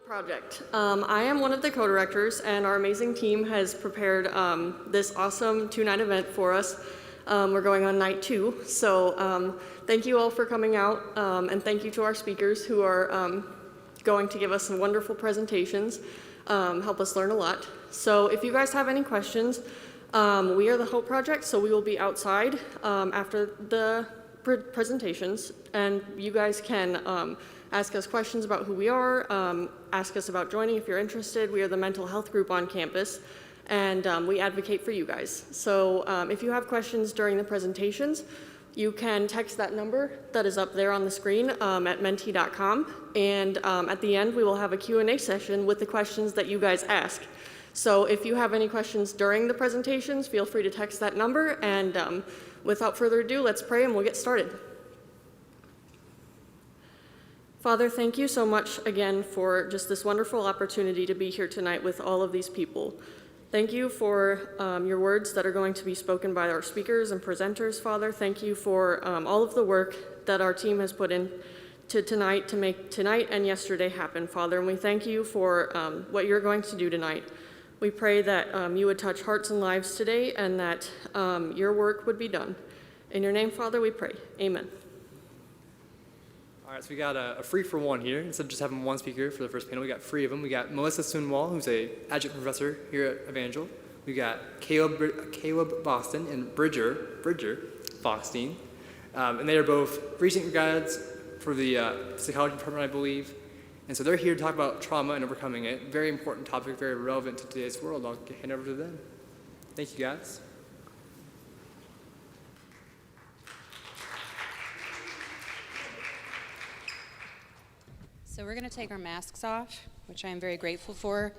Project. I am one of the co-directors, and our amazing team has prepared this awesome 2-night event for us. We're going on night 2, so thank you all for coming out, and thank you to our speakers who are going to give us some wonderful presentations, help us learn a lot. So if you guys have any questions, we are the Hope Project, so we will be outside after the presentations, and you guys can ask us questions about who we are, ask us about joining if you're interested. We are the mental health group on campus, and we advocate for you guys. So if you have questions during the presentations, you can text that number that is up there on the screen at menti.com, and at the end we will have a Q&A session with the questions that you guys ask. So if you have any questions during the presentations, feel free to text that number, and without further ado, let's pray and we'll get started. Father, thank you so much again for just this wonderful opportunity to be here tonight with all of these people. Thank you for your words that are going to be spoken by our speakers and presenters, Father. Thank you for all of the work that our team has put in to tonight to make tonight and yesterday happen, Father. And we thank you for what you're going to do tonight. We pray that you would touch hearts and lives today, and that your work would be done. In your name, Father, we pray. Amen. All right, so we got a free for one here. Instead of just having one speaker for the first panel, we got 3 of them. We got Melissa Sunwall, who's a adjunct professor here at Evangel. We got Caleb Boston and Bridger Foxstein. And they are both recent grads for the psychology department, I believe. And so they're here to talk about trauma and overcoming it. Very important topic, very relevant to today's world. I'll hand over to them. Thank you, guys. So we're going to take our masks off, which I am very grateful for.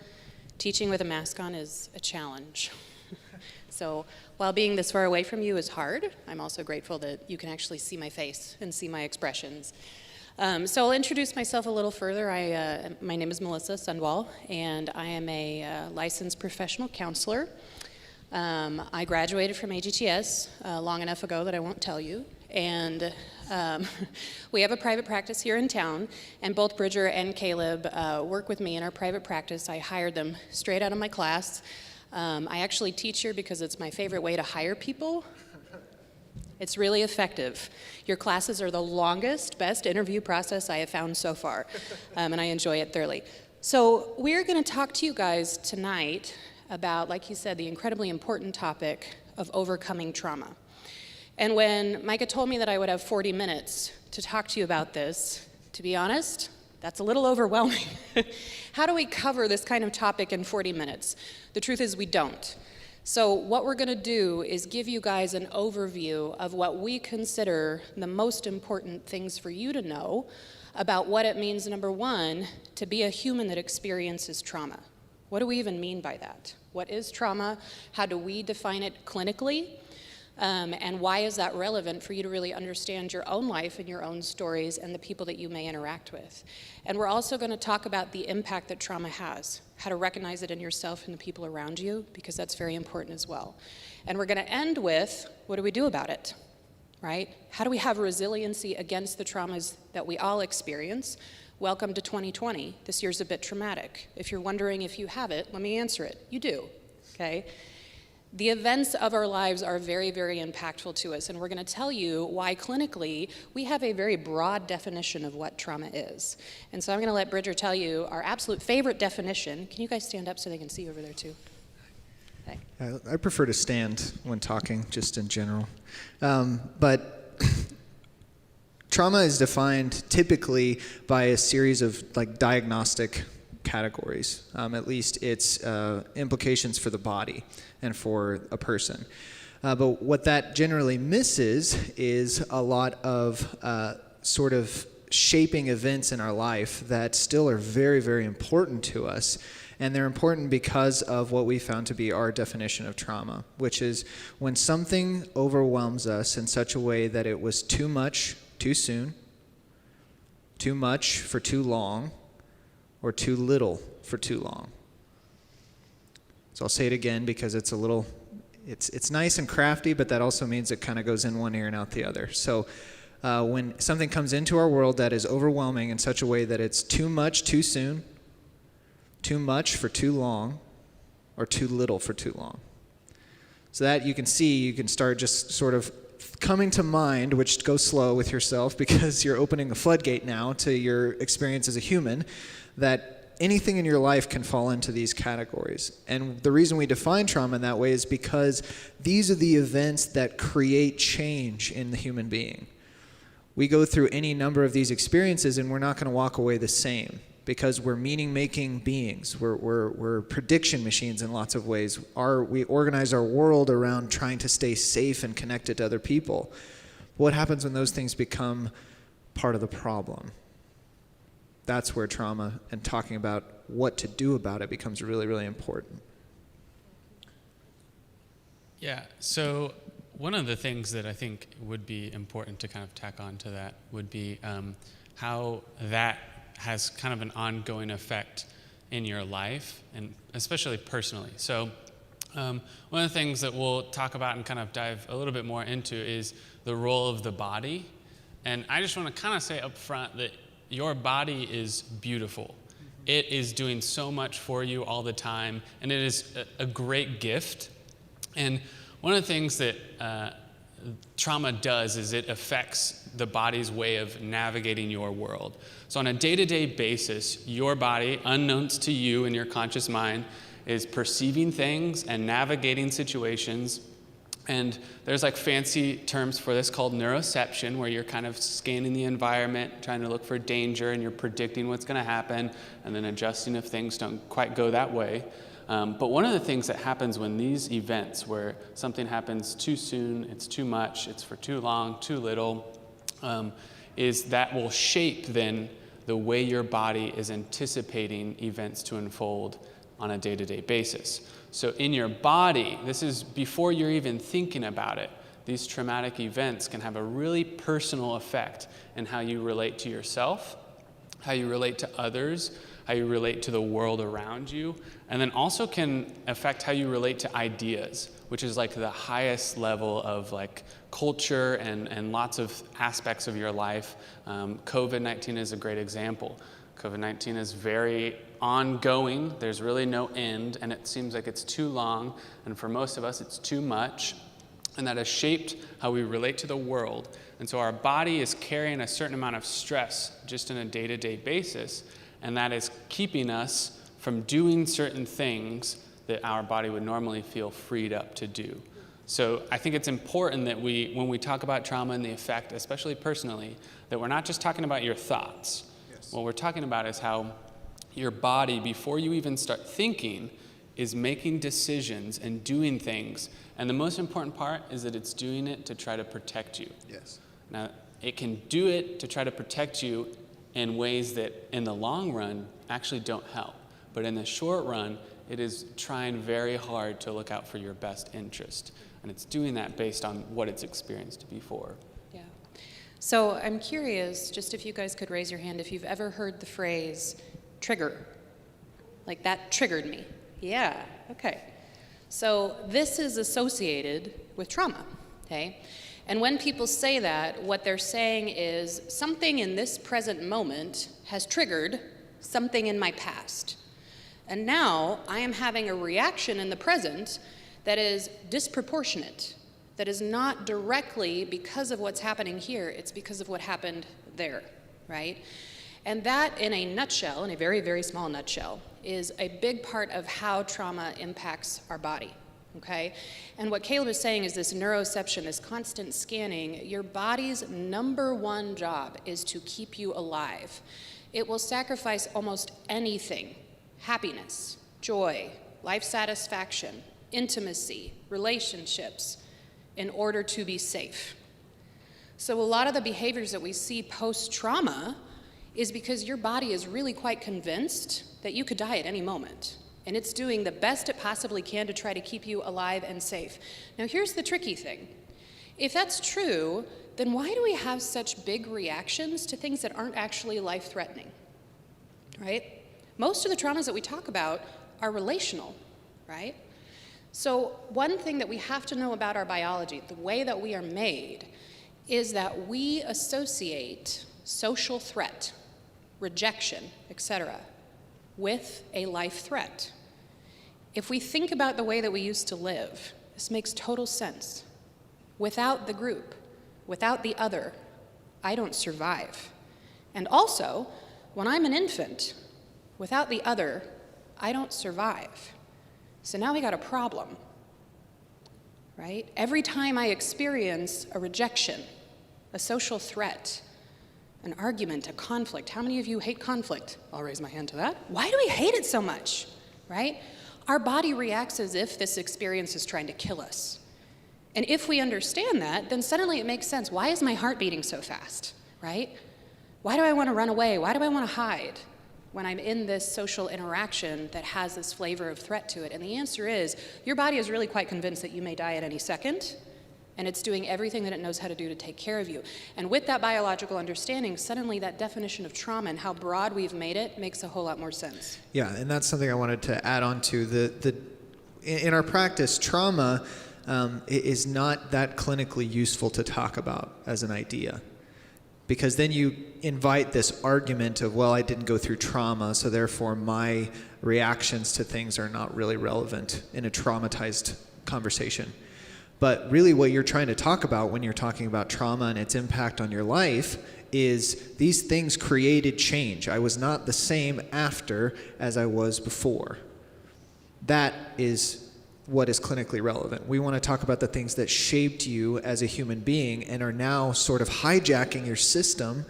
Teaching with a mask on is a challenge. So while being this far away from you is hard, I'm also grateful that you can actually see my face and see my expressions. So I'll introduce myself a little further. My name is Melissa Sundwall, and I am a licensed professional counselor. I graduated from AGTS long enough ago that I won't tell you. And we have a private practice here in town, and both Bridger and Caleb work with me in our private practice. I hired them straight out of my class. I actually teach here because it's my favorite way to hire people. It's really effective. Your classes are the longest, best interview process I have found so far, and I enjoy it thoroughly. So we're going to talk to you guys tonight about, like you said, the incredibly important topic of overcoming trauma. And when Micah told me that I would have 40 minutes to talk to you about this, to be honest, that's a little overwhelming. How do we cover this kind of topic in 40 minutes? The truth is we don't. So what we're going to do is give you guys an overview of what we consider the most important things for you to know about what it means, number one, to be a human that experiences trauma. What do we even mean by that? What is trauma? How do we define it clinically? And why is that relevant for you to really understand your own life and your own stories and the people that you may interact with? And we're also going to talk about the impact that trauma has, how to recognize it in yourself and the people around you, because that's very important as well. And we're going to end with, what do we do about it, right? How do we have resiliency against the traumas that we all experience? Welcome to 2020. This year's a bit traumatic. If you're wondering if you have it, let me answer it. You do, okay? The events of our lives are very, very impactful to us, and we're going to tell you why clinically we have a very broad definition of what trauma is. And so I'm going to let Bridger tell you our absolute favorite definition. Can you guys stand up so they can see over there too? Okay. I prefer to stand when talking, just in general. But trauma is defined typically by a series of diagnostic categories, at least its implications for the body and for a person. But what that generally misses is a lot of sort of shaping events in our life that still are very, very important to us. And they're important because of what we found to be our definition of trauma, which is when something overwhelms us in such a way that it was too much too soon, too much for too long, or too little for too long. So I'll say it again because it's a little, it's nice and crafty, but that also means it kind of goes in one ear and out the other. So when something comes into our world that is overwhelming in such a way that it's too much too soon, too much for too long, or too little for too long. So that you can see, you can start just sort of coming to mind, which goes slow with yourself because you're opening a floodgate now to your experience as a human, that anything in your life can fall into these categories. And the reason we define trauma in that way is because these are the events that create change in the human being. We go through any number of these experiences and we're not going to walk away the same because we're meaning-making beings. We're prediction machines in lots of ways. We organize our world around trying to stay safe and connected to other people. What happens when those things become part of the problem? That's where trauma and talking about what to do about it becomes really, really important. Yeah, so one of the things that I think would be important to kind of tack on to that would be how that has kind of an ongoing effect in your life, and especially personally. So one of the things that we'll talk about and kind of dive a little bit more into is the role of the body. And I just want to kind of say up front that your body is beautiful. It is doing so much for you all the time, and it is a great gift. And one of the things that trauma does is it affects the body's way of navigating your world. So on a day-to-day basis, your body, unknowns to you in your conscious mind, is perceiving things and navigating situations. And there's like fancy terms for this called neuroception, where you're kind of scanning the environment, trying to look for danger, and you're predicting what's going to happen, and then adjusting if things don't quite go that way. But one of the things that happens when these events, where something happens too soon, it's too much, it's for too long, too little, is that will shape then the way your body is anticipating events to unfold on a day-to-day basis. So in your body, this is before you're even thinking about it, these traumatic events can have a really personal effect in how you relate to yourself, how you relate to others, how you relate to the world around you, and then also can affect how you relate to ideas, which is like the highest level of like culture and lots of aspects of your life. COVID-19 is a great example. COVID-19 is very ongoing. There's really no end, and it seems like it's too long, and for most of us, it's too much, and that has shaped how we relate to the world. And so our body is carrying a certain amount of stress just on a day-to-day basis, and that is keeping us from doing certain things that our body would normally feel freed up to do. So I think it's important that when we talk about trauma and the effect, especially personally, that we're not just talking about your thoughts. Yes. What we're talking about is how your body, before you even start thinking, is making decisions and doing things. And the most important part is that it's doing it to try to protect you. Yes. Now, it can do it to try to protect you in ways that in the long run actually don't help. But in the short run, it is trying very hard to look out for your best interest. And it's doing that based on what it's experienced before. Yeah. So I'm curious, just if you guys could raise your hand, if you've ever heard the phrase trigger. Like, that triggered me. Yeah, okay. So this is associated with trauma, okay? And when people say that, what they're saying is something in this present moment has triggered something in my past. And now I am having a reaction in the present that is disproportionate, that is not directly because of what's happening here, it's because of what happened there, right? And that, in a nutshell, in a very, very small nutshell, is a big part of how trauma impacts our body. Okay? And what Caleb is saying is this neuroception, this constant scanning, your body's number one job is to keep you alive. It will sacrifice almost anything, happiness, joy, life satisfaction, intimacy, relationships, in order to be safe. So a lot of the behaviors that we see post-trauma is because your body is really quite convinced that you could die at any moment. And it's doing the best it possibly can to try to keep you alive and safe. Now, here's the tricky thing. If that's true, then why do we have such big reactions to things that aren't actually life-threatening, right? Most of the traumas that we talk about are relational, right? So one thing that we have to know about our biology, the way that we are made, is that we associate social threat, rejection, etc., with a life threat. If we think about the way that we used to live, this makes total sense. Without the group, without the other, I don't survive. And also, when I'm an infant, without the other, I don't survive. So now we got a problem, right? Every time I experience a rejection, a social threat, an argument, a conflict. How many of you hate conflict? I'll raise my hand to that. Why do we hate it so much, right? Our body reacts as if this experience is trying to kill us. And if we understand that, then suddenly it makes sense. Why is my heart beating so fast, right? Why do I want to run away? Why do I want to hide when I'm in this social interaction that has this flavor of threat to it? And the answer is, your body is really quite convinced that you may die at any second, and it's doing everything that it knows how to do to take care of you. And with that biological understanding, suddenly that definition of trauma and how broad we've made it makes a whole lot more sense. Yeah, and that's something I wanted to add on to. In our practice, trauma is not that clinically useful to talk about as an idea. Because then you invite this argument of, well, I didn't go through trauma, so therefore my reactions to things are not really relevant in a traumatized conversation. But really what you're trying to talk about when you're talking about trauma and its impact on your life is these things created change. I was not the same after as I was before. That is what is clinically relevant. We want to talk about the things that shaped you as a human being and are now sort of hijacking your system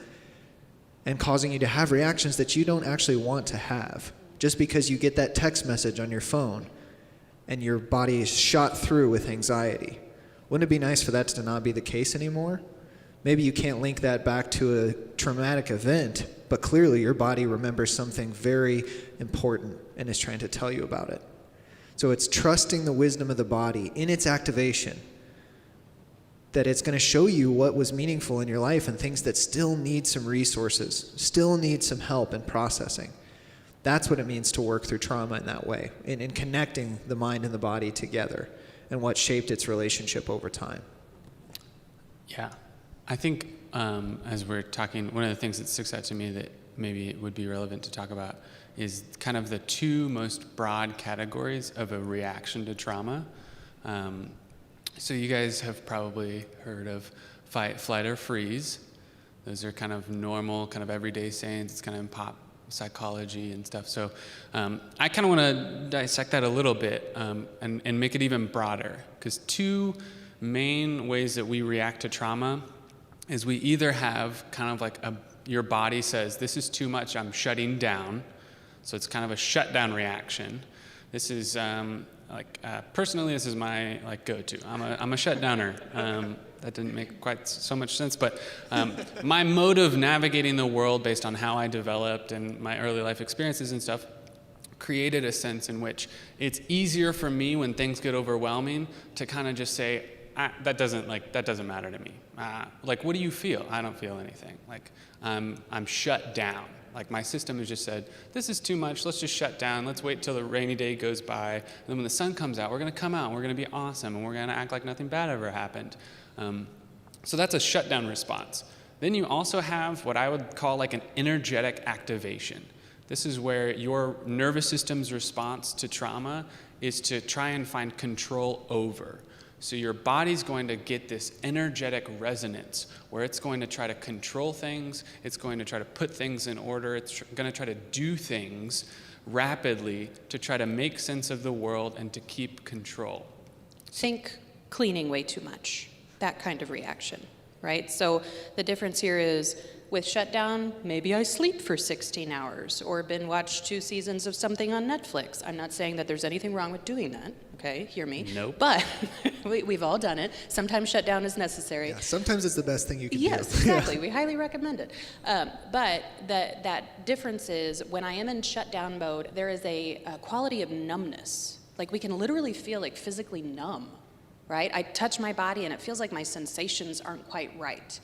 and causing you to have reactions that you don't actually want to have. Just because you get that text message on your phone and your body is shot through with anxiety. Wouldn't it be nice for that to not be the case anymore? Maybe you can't link that back to a traumatic event, but clearly your body remembers something very important and is trying to tell you about it. So it's trusting the wisdom of the body in its activation, that it's going to show you what was meaningful in your life and things that still need some resources, still need some help in processing. That's what it means to work through trauma in that way, in connecting the mind and the body together and what shaped its relationship over time. Yeah, I think as we're talking, one of the things that sticks out to me that maybe it would be relevant to talk about is kind of the two most broad categories of a reaction to trauma. So you guys have probably heard of fight, flight, or freeze. Those are kind of normal, kind of everyday sayings. It's kind of in pop psychology and stuff. So I kind of want to dissect that a little bit and make it even broader, because two main ways that we react to trauma is we either have kind of like your body says, this is too much, I'm shutting down. So it's kind of a shutdown reaction. This is personally, this is my go-to. I'm a shutdowner. That didn't make quite so much sense, but my mode of navigating the world based on how I developed and my early life experiences and stuff created a sense in which it's easier for me when things get overwhelming to kind of just say, that doesn't matter to me. What do you feel? I don't feel anything. I'm shut down. My system has just said, this is too much, let's just shut down, let's wait till the rainy day goes by, and then when the sun comes out, we're gonna come out, and we're gonna be awesome, and we're gonna act like nothing bad ever happened. So that's a shutdown response. Then you also have what I would call an energetic activation. This is where your nervous system's response to trauma is to try and find control over. So your body's going to get this energetic resonance where it's going to try to control things, it's going to try to put things in order, it's going to try to do things rapidly to try to make sense of the world and to keep control. Think cleaning way too much, that kind of reaction, right? So the difference here is with shutdown, maybe I sleep for 16 hours or watch 2 seasons of something on Netflix. I'm not saying that there's anything wrong with doing that, okay? Hear me. Nope. But we've all done it. Sometimes shutdown is necessary. Yeah, sometimes it's the best thing you can do. Yes, exactly. We highly recommend it. But that difference is when I am in shutdown mode, there is a quality of numbness. We can literally feel physically numb, right? I touch my body and it feels like my sensations aren't quite right.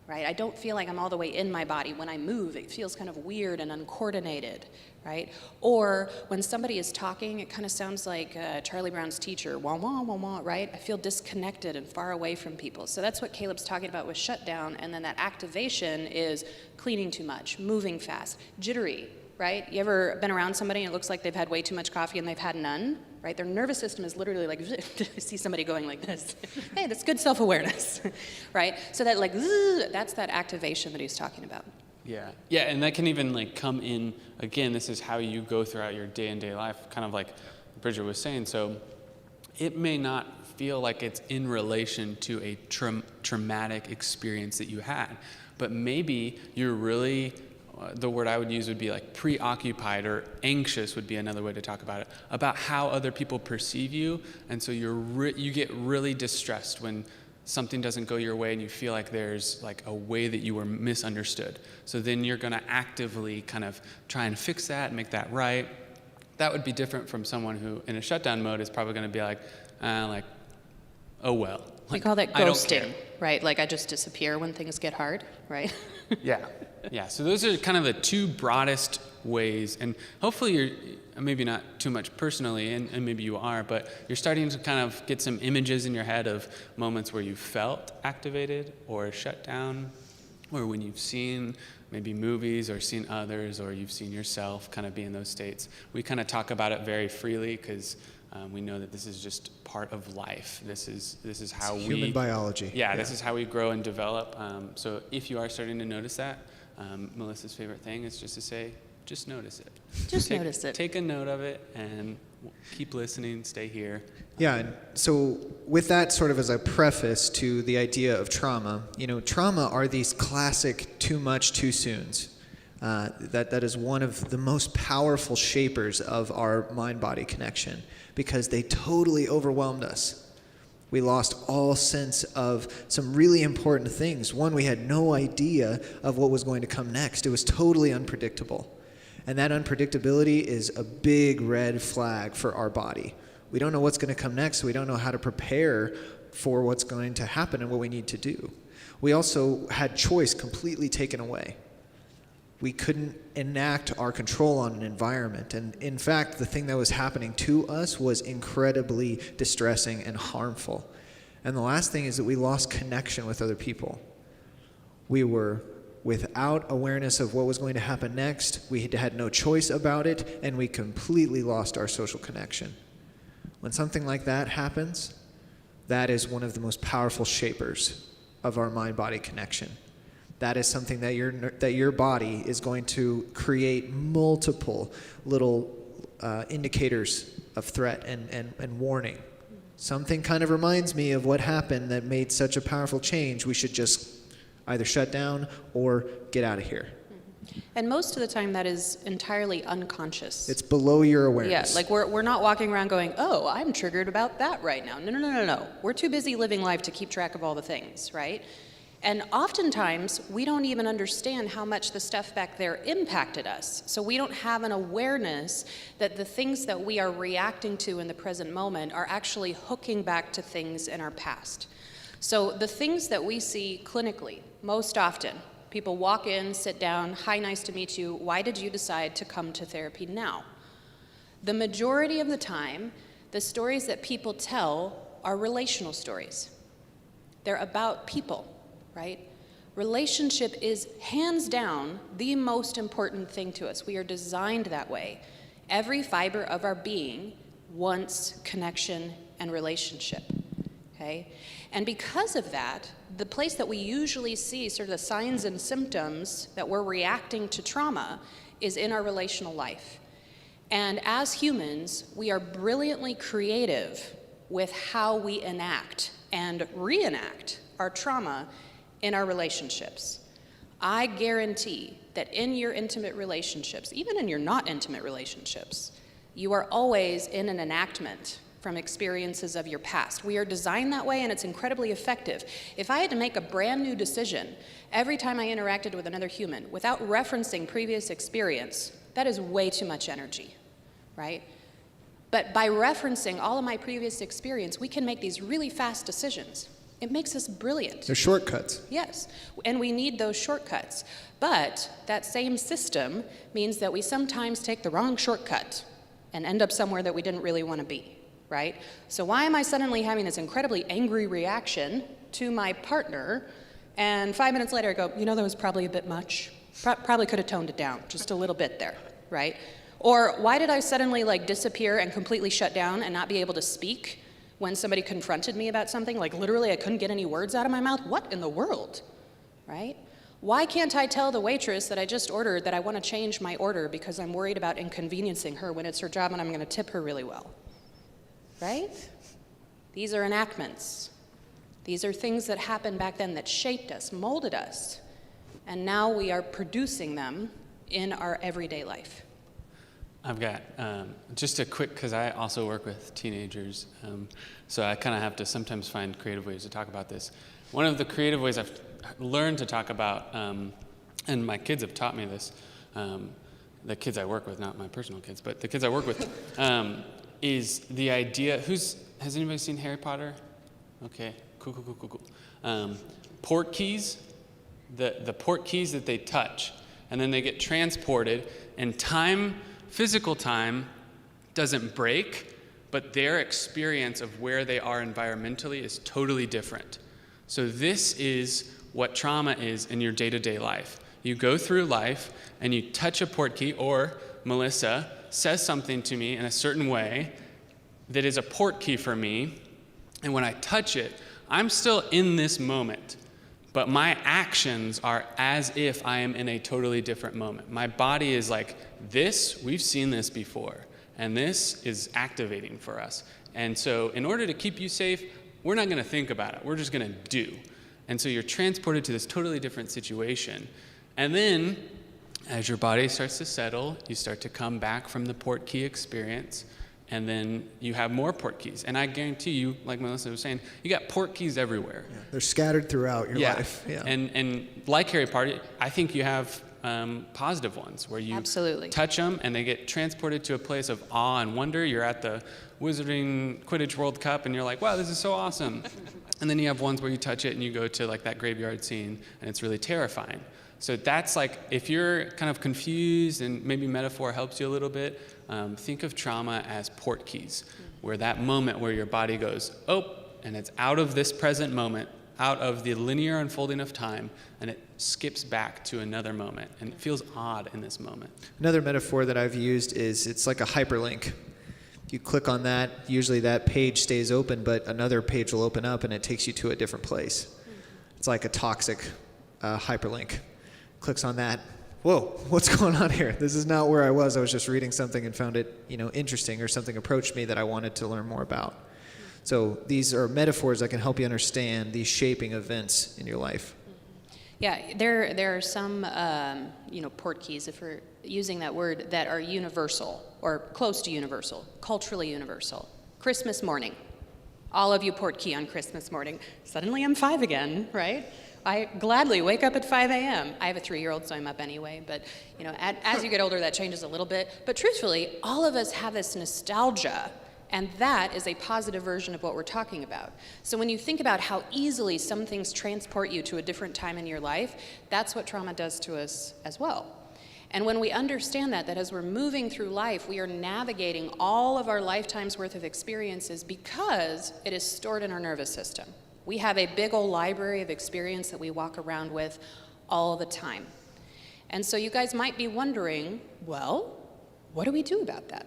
Right? I don't feel like I'm all the way in my body. When I move, it feels kind of weird and uncoordinated, right? Or when somebody is talking, it kind of sounds like Charlie Brown's teacher, wah, wah, wah, wah, right? I feel disconnected and far away from people. So that's what Caleb's talking about with shutdown, and then that activation is cleaning too much, moving fast, jittery, right? You ever been around somebody and it looks like they've had way too much coffee and they've had none, right? Their nervous system is literally like, I see somebody going like this. Hey, that's good self-awareness, right? So that like, that's that activation that he's talking about. Yeah, yeah, and that can even like come in, again, this is how you go throughout your day-to-day life, kind of like Bridget was saying. So it may not feel like it's in relation to a traumatic experience that you had, but maybe you're really, the word I would use would be like preoccupied, or anxious would be another way to talk about it, about how other people perceive you, and so you get really distressed when something doesn't go your way and you feel like there's like a way that you were misunderstood. So then you're going to actively kind of try and fix that and make that right. That would be different from someone who in a shutdown mode is probably going to be like, oh well. We call that I don't ghosting, care. right? Like I just disappear when things get hard, right? Yeah, so those are kind of the two broadest ways, and hopefully you're, maybe not too much personally, and maybe you are, but you're starting to kind of get some images in your head of moments where you felt activated or shut down, or when you've seen maybe movies or seen others, or you've seen yourself kind of be in those states. We kind of talk about it very freely because we know that this is just part of life. This is how we... Human biology. Yeah, this is how we grow and develop. So if you are starting to notice that, Melissa's favorite thing is just to say, just notice it. Notice it. Take a note of it and keep listening, stay here. Yeah, and so with that sort of as a preface to the idea of trauma, trauma are these classic too much, too soons. That is one of the most powerful shapers of our mind-body connection because they totally overwhelmed us. We lost all sense of some really important things. One, we had no idea of what was going to come next. It was totally unpredictable. And that unpredictability is a big red flag for our body. We don't know what's going to come next. We don't know how to prepare for what's going to happen and what we need to do. We also had choice completely taken away. We couldn't enact our control on an environment. And in fact, the thing that was happening to us was incredibly distressing and harmful. And the last thing is that we lost connection with other people. We were without awareness of what was going to happen next. We had no choice about it, and we completely lost our social connection. When something like that happens, that is one of the most powerful shapers of our mind-body connection. That is something that your body is going to create multiple little indicators of threat and warning. Something kind of reminds me of what happened that made such a powerful change. We should just either shut down or get out of here. And most of the time that is entirely unconscious. It's below your awareness. Yeah, like we're not walking around going, oh, I'm triggered about that right now. No. We're too busy living life to keep track of all the things, right? And oftentimes, we don't even understand how much the stuff back there impacted us. So we don't have an awareness that the things that we are reacting to in the present moment are actually hooking back to things in our past. So the things that we see clinically, most often, people walk in, sit down, hi, nice to meet you, why did you decide to come to therapy now? The majority of the time, the stories that people tell are relational stories. They're about people. Right? Relationship is hands down the most important thing to us. We are designed that way. Every fiber of our being wants connection and relationship. Okay? And because of that, the place that we usually see sort of the signs and symptoms that we're reacting to trauma is in our relational life. And as humans, we are brilliantly creative with how we enact and reenact our trauma in our relationships. I guarantee that in your intimate relationships, even in your not intimate relationships, you are always in an enactment from experiences of your past. We are designed that way, and it's incredibly effective. If I had to make a brand new decision every time I interacted with another human without referencing previous experience, that is way too much energy, right? But by referencing all of my previous experience, we can make these really fast decisions. It makes us brilliant. They're shortcuts. Yes, and we need those shortcuts. But that same system means that we sometimes take the wrong shortcut and end up somewhere that we didn't really want to be, right? So why am I suddenly having this incredibly angry reaction to my partner, and 5 minutes later I go, that was probably a bit much. Probably could have toned it down just a little bit there, right? Or why did I suddenly like disappear and completely shut down and not be able to speak when somebody confronted me about something? Like literally I couldn't get any words out of my mouth. What in the world, right? Why can't I tell the waitress that I just ordered that I want to change my order because I'm worried about inconveniencing her when it's her job and I'm going to tip her really well, right? These are enactments. These are things that happened back then that shaped us, molded us, and now we are producing them in our everyday life. I've got just a quick, because I also work with teenagers, so I kind of have to sometimes find creative ways to talk about this. One of the creative ways I've learned to talk about, and my kids have taught me this, the kids I work with, not my personal kids, but the kids I work with, is the idea, has anybody seen Harry Potter? Okay, cool. Port keys, the port keys that they touch, and then they get transported, and physical time doesn't break, but their experience of where they are environmentally is totally different. So this is what trauma is in your day-to-day life. You go through life and you touch a port key, or Melissa says something to me in a certain way that is a port key for me, and when I touch it, I'm still in this moment, but my actions are as if I am in a totally different moment. My body is like, we've seen this before, and this is activating for us. And so in order to keep you safe, we're not going to think about it. We're just going to do. And so you're transported to this totally different situation. And then as your body starts to settle, you start to come back from the port key experience, and then you have more port keys. And I guarantee you, like Melissa was saying, you got port keys everywhere. Yeah, they're scattered throughout your life. Yeah. And like Harry Potter, I think you have positive ones where you Absolutely. touch them and they get transported to a place of awe and wonder. You're at the Wizarding Quidditch World Cup and you're like, wow, this is so awesome. And then you have ones where you touch it and you go to like that graveyard scene and it's really terrifying. So that's like, if you're kind of confused and maybe metaphor helps you a little bit, think of trauma as port keys, where that moment where your body goes, oh, and it's out of this present moment, out of the linear unfolding of time, and it skips back to another moment, and it feels odd in this moment. Another metaphor that I've used is it's like a hyperlink. You click on that, usually that page stays open, but another page will open up and it takes you to a different place. It's like a toxic hyperlink. Clicks on that. Whoa, what's going on here? This is not where I was. I was just reading something and found it, interesting, or something approached me that I wanted to learn more about. So these are metaphors that can help you understand these shaping events in your life. Yeah, there are some, port keys, if we're using that word, that are universal or close to universal, culturally universal. Christmas morning. All of you port key on Christmas morning. Suddenly I'm 5 again, right? I gladly wake up at 5 a.m. I have a 3-year-old, so I'm up anyway. But, as you get older, that changes a little bit. But truthfully, all of us have this nostalgia, and that is a positive version of what we're talking about. So when you think about how easily some things transport you to a different time in your life, that's what trauma does to us as well. And when we understand that as we're moving through life, we are navigating all of our lifetime's worth of experiences because it is stored in our nervous system. We have a big old library of experience that we walk around with all the time. And so you guys might be wondering, well, what do we do about that,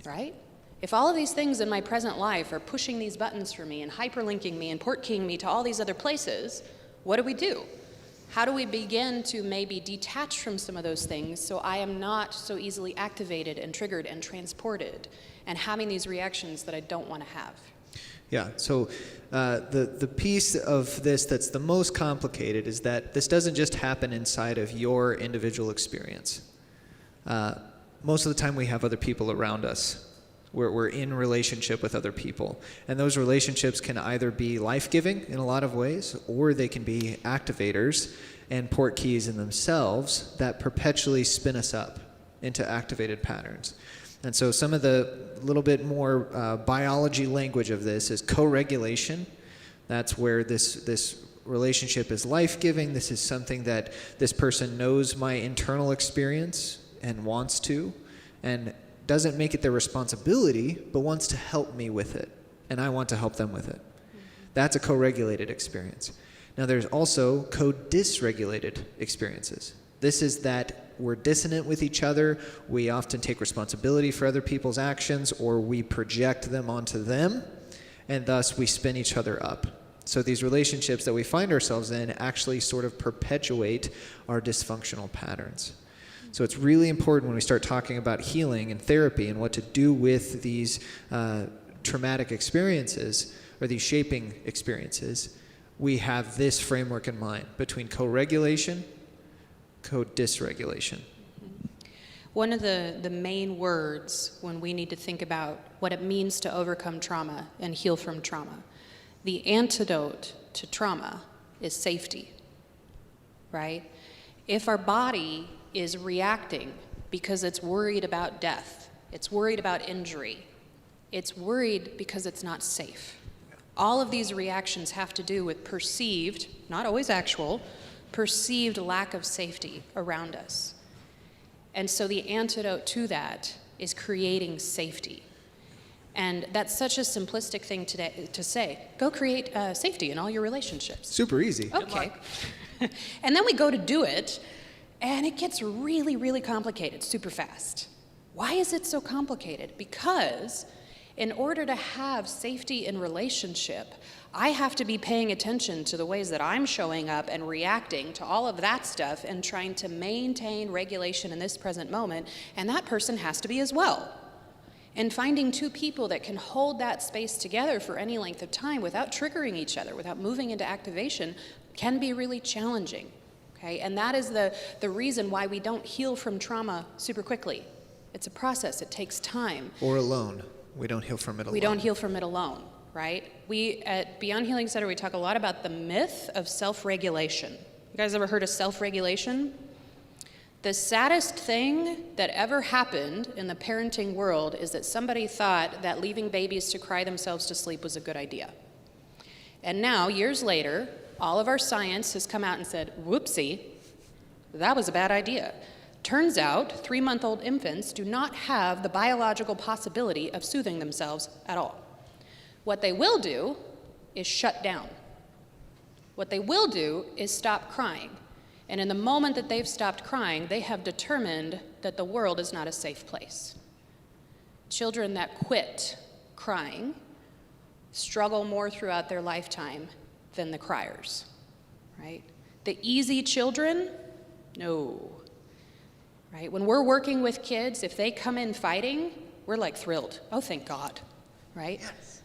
right? If all of these things in my present life are pushing these buttons for me and hyperlinking me and port keying me to all these other places, what do we do? How do we begin to maybe detach from some of those things so I am not so easily activated and triggered and transported and having these reactions that I don't want to have? Yeah, so the piece of this that's the most complicated is that this doesn't just happen inside of your individual experience. Most of the time we have other people around us. We're in relationship with other people. And those relationships can either be life-giving in a lot of ways, or they can be activators and port keys in themselves that perpetually spin us up into activated patterns. And so some of the little bit more biology language of this is co-regulation. That's where this relationship is life-giving. This is something that this person knows my internal experience and wants to, and doesn't make it their responsibility, but wants to help me with it. And I want to help them with it. That's a co-regulated experience. Now there's also co-dysregulated experiences. This is that we're dissonant with each other. We often take responsibility for other people's actions, or we project them onto them, and thus we spin each other up. So these relationships that we find ourselves in actually sort of perpetuate our dysfunctional patterns. So it's really important when we start talking about healing and therapy and what to do with these traumatic experiences or these shaping experiences, we have this framework in mind between co-regulation, co-dysregulation. One of the main words when we need to think about what it means to overcome trauma and heal from trauma, the antidote to trauma is safety, right? If our body is reacting because it's worried about death, it's worried about injury, it's worried because it's not safe. All of these reactions have to do with perceived, not always actual, perceived lack of safety around us. And so the antidote to that is creating safety. And that's such a simplistic thing today to say. Go create safety in all your relationships. Super easy. Okay. And then we go to do it, and it gets really, really complicated super fast. Why is it so complicated? Because in order to have safety in relationship, I have to be paying attention to the ways that I'm showing up and reacting to all of that stuff and trying to maintain regulation in this present moment, and that person has to be as well. And finding two people that can hold that space together for any length of time without triggering each other, without moving into activation, can be really challenging. Okay? And that is the reason why we don't heal from trauma super quickly. It's a process, it takes time. Or alone. We don't heal from it alone. We don't heal from it alone, right? We at Beyond Healing Center, we talk a lot about the myth of self-regulation. You guys ever heard of self-regulation? The saddest thing that ever happened in the parenting world is that somebody thought that leaving babies to cry themselves to sleep was a good idea. And now, years later, all of our science has come out and said, whoopsie, that was a bad idea. Turns out, 3-month-old infants do not have the biological possibility of soothing themselves at all. What they will do is shut down. What they will do is stop crying. And in the moment that they've stopped crying, they have determined that the world is not a safe place. Children that quit crying struggle more throughout their lifetime than the criers, right? The easy children, no. Right? When we're working with kids, if they come in fighting, we're like thrilled. Oh, thank God, right? Yes.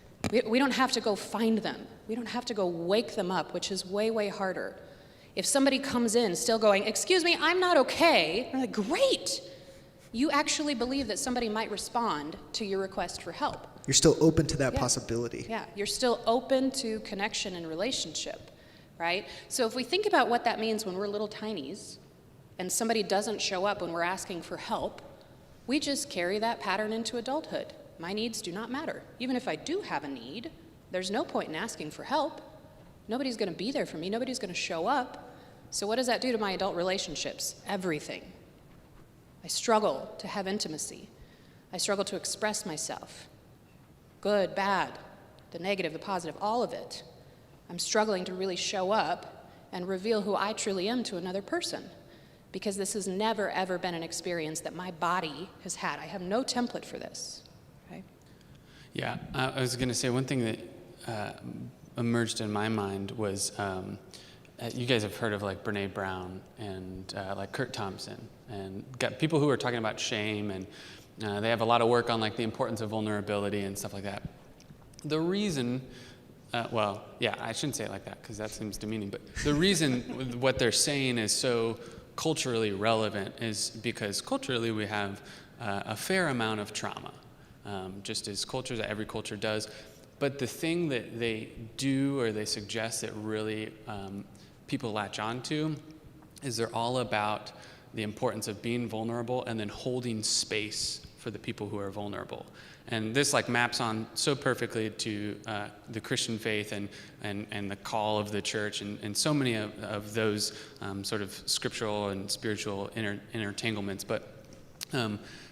We don't have to go find them. We don't have to go wake them up, which is way, way harder. If somebody comes in still going, excuse me, I'm not okay, I'm like, great. You actually believe that somebody might respond to your request for help. You're still open to that possibility. Yeah, you're still open to connection and relationship, right? So if we think about what that means when we're little tinies, and somebody doesn't show up when we're asking for help, we just carry that pattern into adulthood. My needs do not matter. Even if I do have a need, there's no point in asking for help. Nobody's going to be there for me. Nobody's going to show up. So what does that do to my adult relationships? Everything. I struggle to have intimacy. I struggle to express myself. Good, bad, the negative, the positive, all of it. I'm struggling to really show up and reveal who I truly am to another person, because this has never, ever been an experience that my body has had. I have no template for this, right? Yeah, I was going to say one thing that emerged in my mind was you guys have heard of like Brene Brown and like Kurt Thompson, and got people who are talking about shame, and they have a lot of work on like the importance of vulnerability and stuff like that. The reason, well, yeah, I shouldn't say it like that because that seems demeaning, but the reason what they're saying is so culturally relevant is because culturally we have a fair amount of trauma, just as cultures, every culture does. But the thing that they do or they suggest that really people latch onto is they're all about the importance of being vulnerable and then holding space for the people who are vulnerable. And this like maps on so perfectly to the Christian faith and the call of the church and so many of those sort of scriptural and spiritual intertanglements. But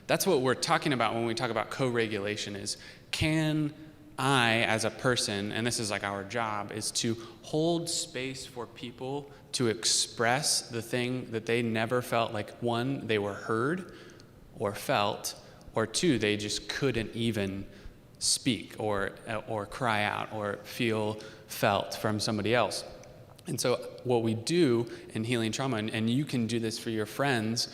that's what we're talking about when we talk about co-regulation is, can I, as a person, and this is like our job, is to hold space for people to express the thing that they never felt like, one, they were heard or felt, or two, they just couldn't even speak or cry out or feel felt from somebody else. And so what we do in healing trauma, and you can do this for your friends,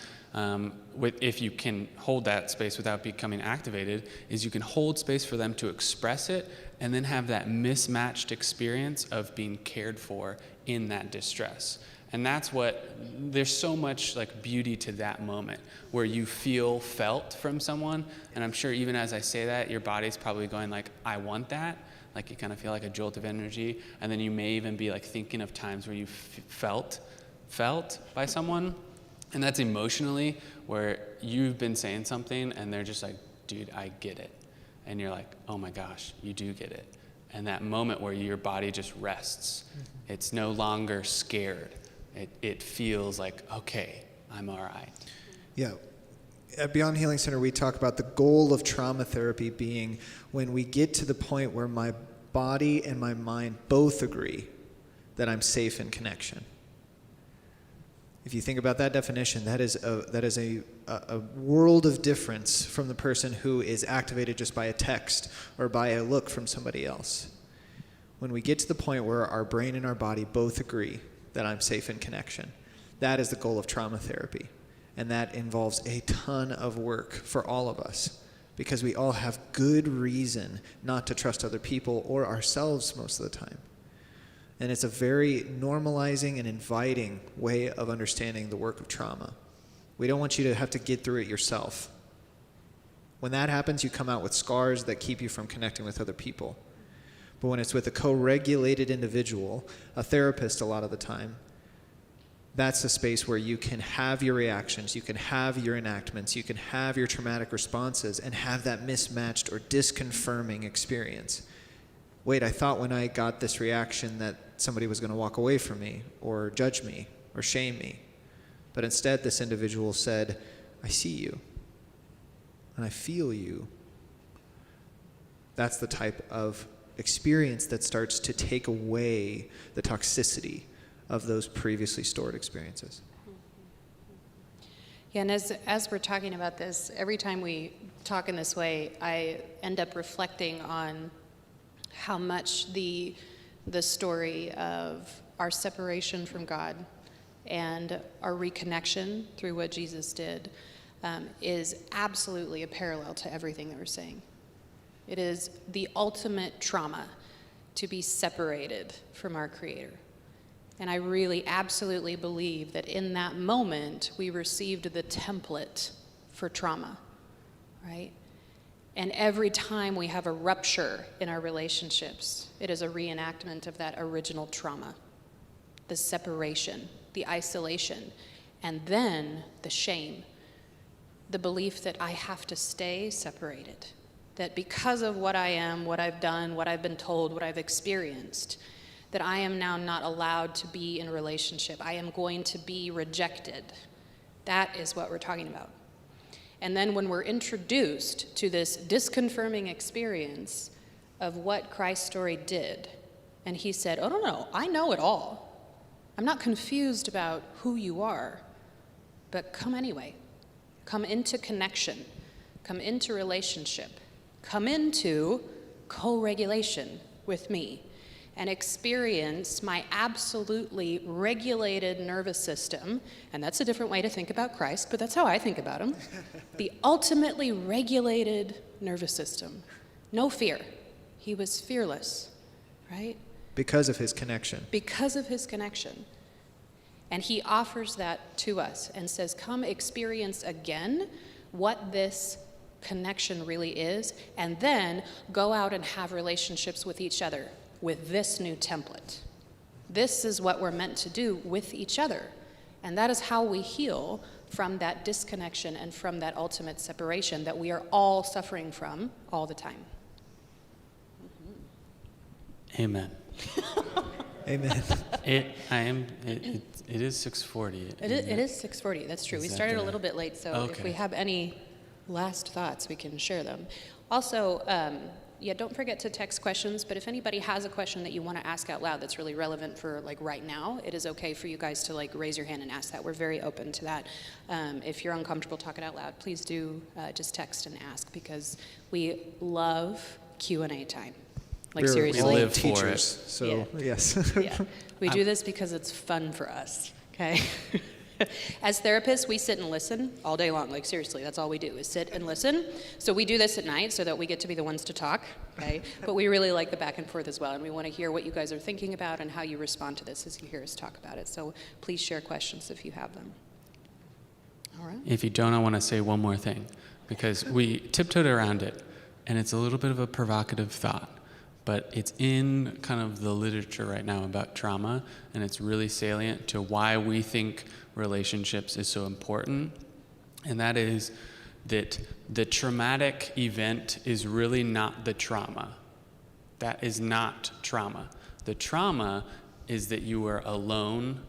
if you can hold that space without becoming activated, is you can hold space for them to express it and then have that mismatched experience of being cared for in that distress. And that's what, there's so much like beauty to that moment where you feel felt from someone. And I'm sure even as I say that, your body's probably going like, I want that. Like you kind of feel like a jolt of energy. And then you may even be like thinking of times where you felt by someone. And that's emotionally where you've been saying something and they're just like, dude, I get it. And you're like, oh my gosh, you do get it. And that moment where your body just rests, it's no longer scared. It feels like, okay, I'm all right. Yeah. At Beyond Healing Center, we talk about the goal of trauma therapy being when we get to the point where my body and my mind both agree that I'm safe in connection. If you think about that definition, that is a world of difference from the person who is activated just by a text or by a look from somebody else. When we get to the point where our brain and our body both agree that I'm safe in connection, that is the goal of trauma therapy. And that involves a ton of work for all of us because we all have good reason not to trust other people or ourselves most of the time. And it's a very normalizing and inviting way of understanding the work of trauma. We don't want you to have to get through it yourself. When that happens, you come out with scars that keep you from connecting with other people. But when it's with a co-regulated individual, a therapist a lot of the time, that's a space where you can have your reactions, you can have your enactments, you can have your traumatic responses and have that mismatched or disconfirming experience. Wait, I thought when I got this reaction that somebody was going to walk away from me or judge me or shame me. But instead, this individual said, I see you and I feel you. That's the type of experience that starts to take away the toxicity of those previously stored experiences. Yeah, and as we're talking about this, every time we talk in this way, I end up reflecting on how much the story of our separation from God and our reconnection through what Jesus did is absolutely a parallel to everything that we're saying. It is the ultimate trauma to be separated from our Creator. And I really absolutely believe that in that moment, we received the template for trauma, right? And every time we have a rupture in our relationships, it is a reenactment of that original trauma, the separation, the isolation, and then the shame, the belief that I have to stay separated, that because of what I am, what I've done, what I've been told, what I've experienced, that I am now not allowed to be in a relationship. I am going to be rejected. That is what we're talking about. And then when we're introduced to this disconfirming experience of what Christ's story did, and he said, oh, no, I know it all. I'm not confused about who you are, but come anyway. Come into connection. Come into relationship. Come into co-regulation with me and experience my absolutely regulated nervous system. And that's a different way to think about Christ, but that's how I think about him. The ultimately regulated nervous system. No fear. He was fearless, right? Because of his connection. Because of his connection. And he offers that to us and says, come experience again what this connection really is, and then go out and have relationships with each other with this new template. This is what we're meant to do with each other. And that is how we heal from that disconnection and from that ultimate separation that we are all suffering from all the time. Amen. Amen. It is 6:40. It is 6:40, that's true. We started a little bit late, so if we have any last thoughts, we can share them. Also, don't forget to text questions, but if anybody has a question that you want to ask out loud that's really relevant for like right now, it is okay for you guys to like raise your hand and ask that. We're very open to that. If you're uncomfortable talking out loud, please do just text and ask, because we love Q&A time. Like We're seriously. all live for teachers, it. so Yeah. yes. Yeah, we do this because it's fun for us, okay? As therapists, we sit and listen all day long. Like seriously, that's all we do is sit and listen. So we do this at night so that we get to be the ones to talk, okay? But we really like the back and forth as well, and we want to hear what you guys are thinking about and how you respond to this as you hear us talk about it. So please share questions if you have them. All right. If you don't, I want to say one more thing, because we tiptoed around it, and it's a little bit of a provocative thought, but it's in kind of the literature right now about trauma, and it's really salient to why we think relationships is so important, and that is that the traumatic event is really not the trauma. That is not trauma. The trauma is that you were alone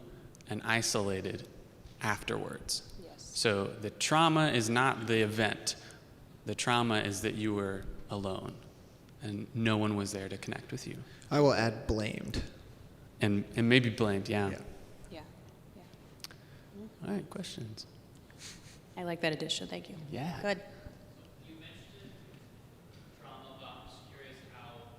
and isolated afterwards. Yes. So the trauma is not the event. The trauma is that you were alone and no one was there to connect with you. I will add blamed. And maybe blamed, yeah. Yeah. Yeah. All right, questions? I like that addition. Thank you. Yeah. Good. You mentioned trauma, but I'm just curious how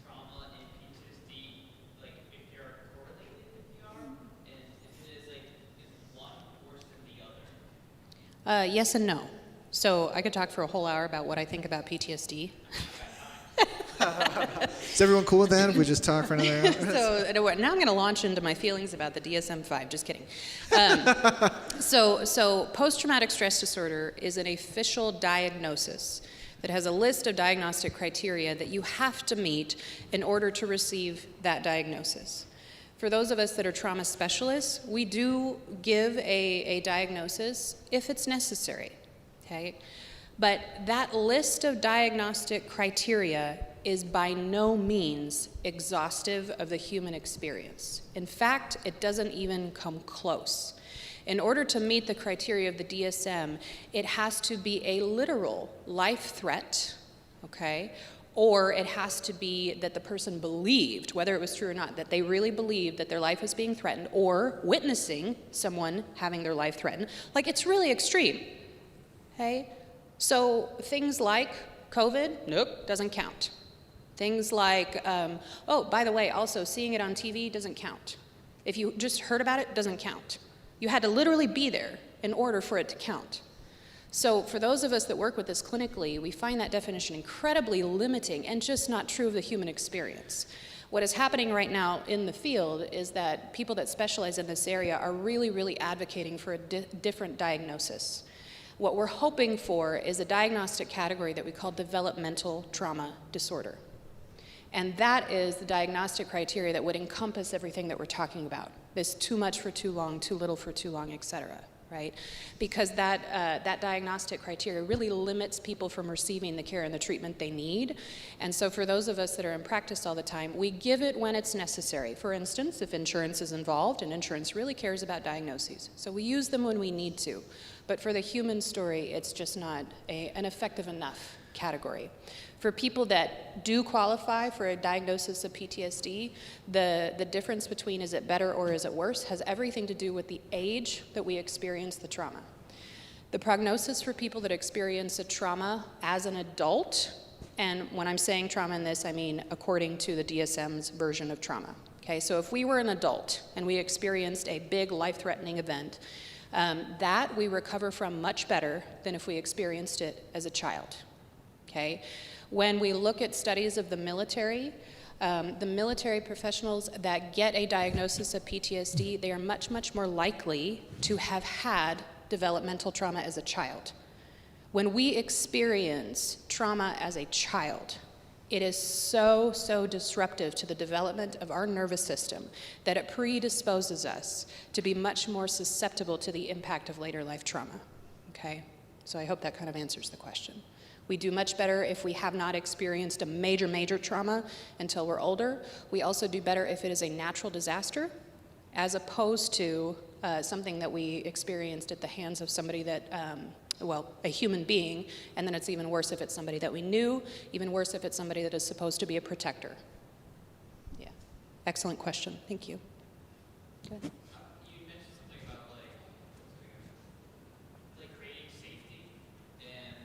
trauma and PTSD, like if they're correlated, if they are, and if it is like, is one worse than the other? Yes and no. So I could talk for a whole hour about what I think about PTSD. Is everyone cool with that if we just talk for another hour? So now I'm going to launch into my feelings about the DSM-5. Just kidding. So post-traumatic stress disorder is an official diagnosis that has a list of diagnostic criteria that you have to meet in order to receive that diagnosis. For those of us that are trauma specialists, we do give a diagnosis if it's necessary, okay? But that list of diagnostic criteria is by no means exhaustive of the human experience. In fact, it doesn't even come close. In order to meet the criteria of the DSM, it has to be a literal life threat, okay? Or it has to be that the person believed, whether it was true or not, that they really believed that their life was being threatened, or witnessing someone having their life threatened. Like, it's really extreme, okay? So things like COVID, nope, doesn't count. Things like, oh, by the way, also seeing it on TV doesn't count. If you just heard about it, doesn't count. You had to literally be there in order for it to count. So for those of us that work with this clinically, we find that definition incredibly limiting and just not true of the human experience. What is happening right now in the field is that people that specialize in this area are really, really advocating for a different diagnosis. What we're hoping for is a diagnostic category that we call developmental trauma disorder. And that is the diagnostic criteria that would encompass everything that we're talking about. This too much for too long, too little for too long, et cetera, right? Because that diagnostic criteria really limits people from receiving the care and the treatment they need. And so for those of us that are in practice all the time, we give it when it's necessary. For instance, if insurance is involved, and insurance really cares about diagnoses. So we use them when we need to. But for the human story, it's just not an effective enough category. For people that do qualify for a diagnosis of PTSD, the difference between is it better or is it worse has everything to do with the age that we experience the trauma. The prognosis for people that experience a trauma as an adult, and when I'm saying trauma in this, I mean according to the DSM's version of trauma. Okay, so if we were an adult and we experienced a big life-threatening event, that we recover from much better than if we experienced it as a child. Okay? When we look at studies of the military professionals that get a diagnosis of PTSD, they are much, much more likely to have had developmental trauma as a child. When we experience trauma as a child, it is so, so disruptive to the development of our nervous system that it predisposes us to be much more susceptible to the impact of later life trauma, okay? So I hope that kind of answers the question. We do much better if we have not experienced a major, major trauma until we're older. We also do better if it is a natural disaster, as opposed to something that we experienced at the hands of somebody that well, a human being, and then it's even worse if it's somebody that we knew, even worse if it's somebody that is supposed to be a protector. Yeah, excellent question. Thank you. Go ahead. You mentioned something about like creating safety, and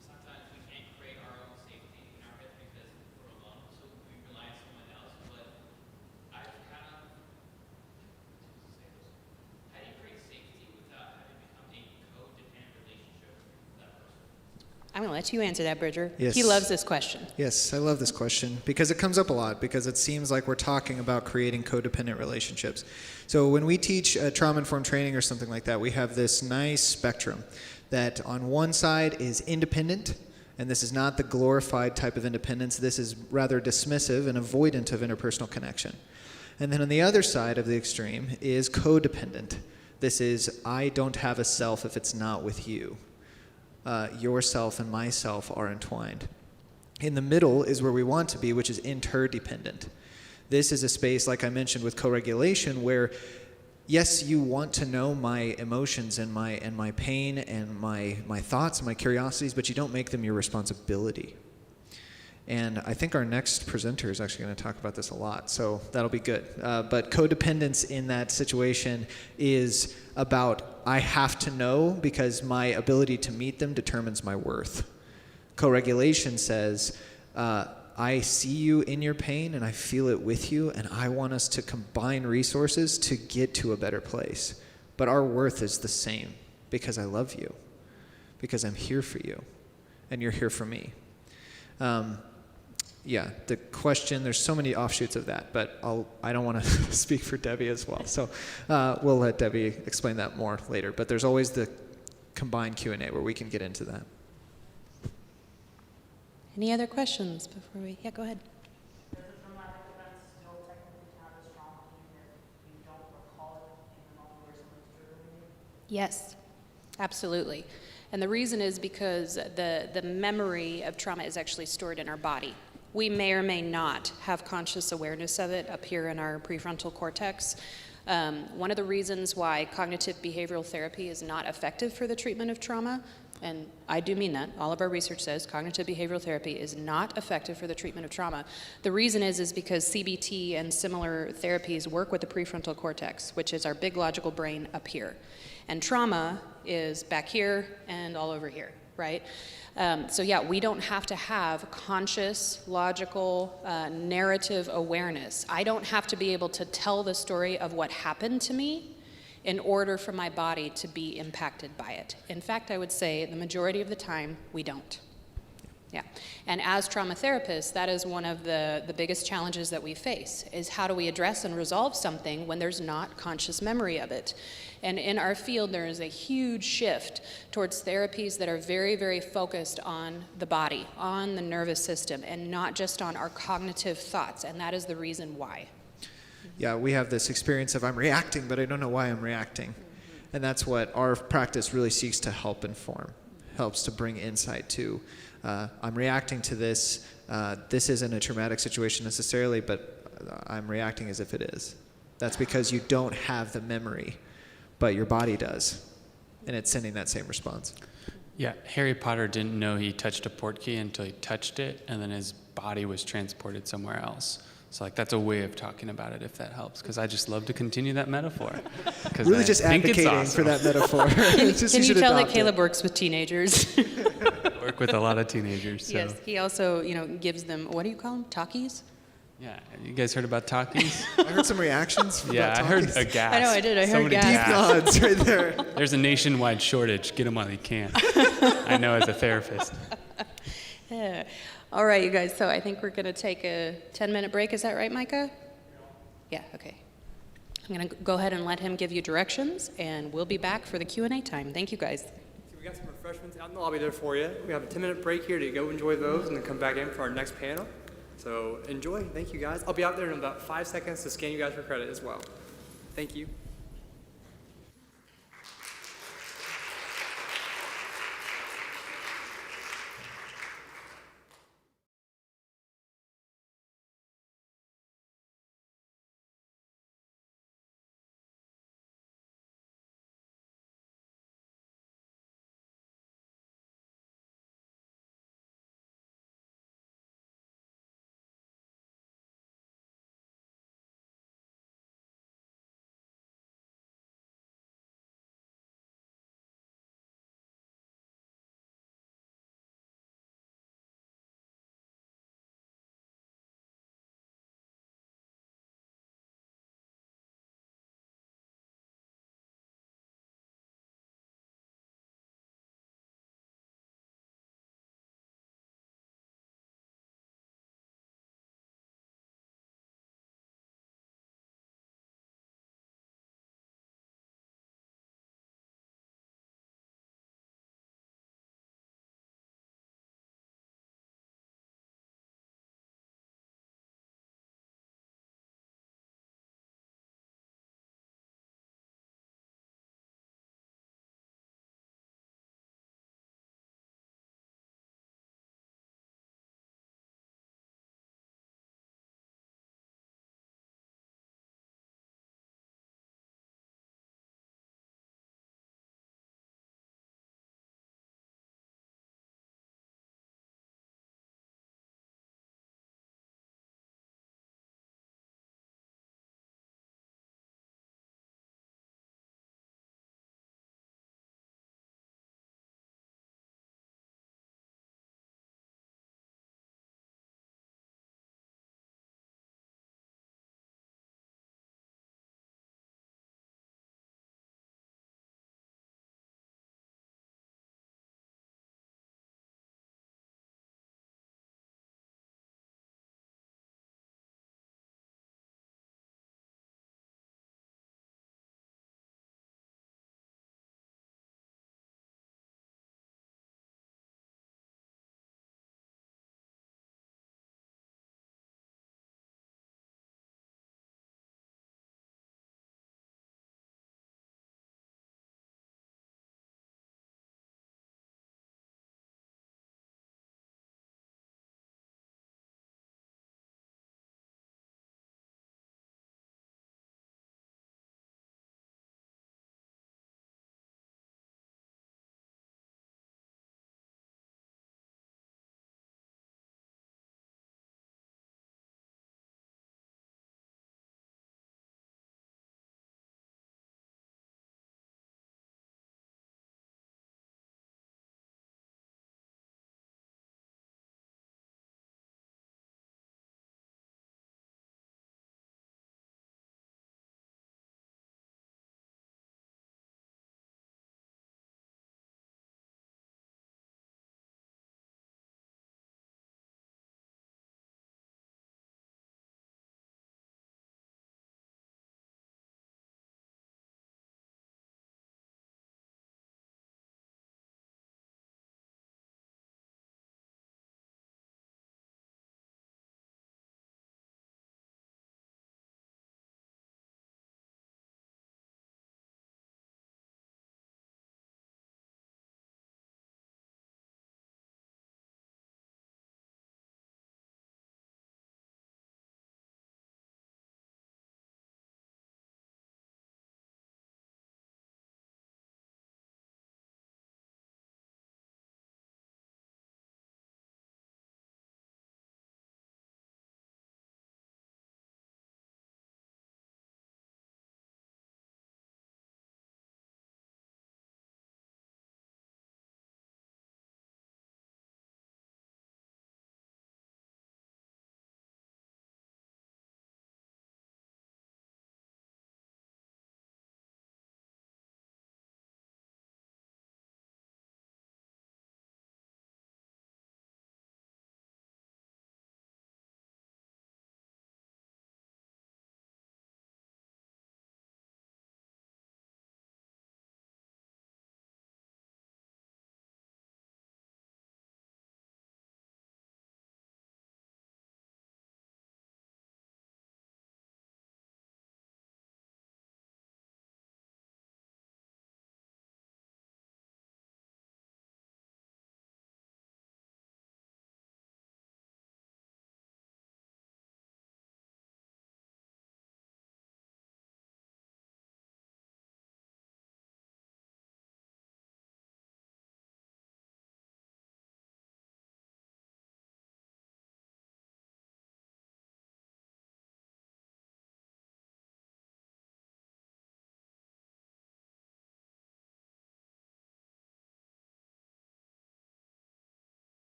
sometimes we can't create our own safety in our head because we're alone, so we rely on someone else. But I've kind of how do you create safety without having become a codependent relationship with that person? I'm going to let you answer that, Bridger. Yes. He loves this question. Yes, I love this question because it comes up a lot because it seems like we're talking about creating codependent relationships. So when we teach trauma-informed training or something like that, we have this nice spectrum that on one side is independent, and this is not the glorified type of independence. This is rather dismissive and avoidant of interpersonal connection. And then on the other side of the extreme is codependent. This is, I don't have a self if it's not with you. Yourself and myself are entwined. In the middle is where we want to be, which is interdependent. This is a space, like I mentioned with co-regulation, where yes, you want to know my emotions and my pain and my thoughts and my curiosities, but you don't make them your responsibility. And I think our next presenter is actually going to talk about this a lot, so that'll be good. But codependence in that situation is about I have to know because my ability to meet them determines my worth. Co-regulation says I see you in your pain and I feel it with you, and I want us to combine resources to get to a better place. But our worth is the same because I love you, because I'm here for you, and you're here for me. Yeah, the question, there's so many offshoots of that, but I don't want to speak for Debbie as well. So we'll let Debbie explain that more later. But there's always the combined Q&A where we can get into that. Any other questions before we, yeah, go ahead. Does a traumatic event still technically count as trauma even if you don't recall it in the moment where somebody's triggering you? Yes, absolutely. And the reason is because the memory of trauma is actually stored in our body. We may or may not have conscious awareness of it up here in our prefrontal cortex. One of the reasons why cognitive behavioral therapy is not effective for the treatment of trauma, and I do mean that, all of our research says cognitive behavioral therapy is not effective for the treatment of trauma. The reason is because CBT and similar therapies work with the prefrontal cortex, which is our big logical brain up here. And trauma is back here and all over here, right? So yeah, we don't have to have conscious, logical, narrative awareness. I don't have to be able to tell the story of what happened to me in order for my body to be impacted by it. In fact, I would say the majority of the time, we don't. Yeah, and as trauma therapists, that is one of the biggest challenges that we face, is how do we address and resolve something when there's not conscious memory of it? And in our field, there is a huge shift towards therapies that are very, very focused on the body, on the nervous system, and not just on our cognitive thoughts, and that is the reason why. Yeah, we have this experience of I'm reacting, but I don't know why I'm reacting. And that's what our practice really seeks to help inform, helps to bring insight to. I'm reacting to this. This isn't a traumatic situation necessarily, but I'm reacting as if it is. That's because you don't have the memory, but your body does, and it's sending that same response. Yeah, Harry Potter didn't know he touched a portkey until he touched it, and then his body was transported somewhere else. So like that's a way of talking about it, if that helps, because I just love to continue that metaphor. Really I just think it's advocating awesome. for that metaphor. Can you tell that adopt Caleb it. works with teenagers? Work with a lot of teenagers. So. Yes, he also, gives them, what do you call them, talkies? Yeah, you guys heard about talkies? I heard some reactions. Yeah, about I heard talkies. a gasp. I know, I did. I heard Somebody gasp. Deep gasped. nods right there. There's a nationwide shortage. Get them while you can. I know as a therapist. Yeah. All right, you guys, so I think we're going to take a 10-minute break. Is that right, Micah? Yeah, okay. I'm going to go ahead and let him give you directions, and we'll be back for the Q&A time. Thank you, guys. So we got some refreshments out in the lobby there for you. We have a 10-minute break here to go enjoy those and then come back in for our next panel. So enjoy. Thank you, guys. I'll be out there in about 5 seconds to scan you guys for credit as well. Thank you.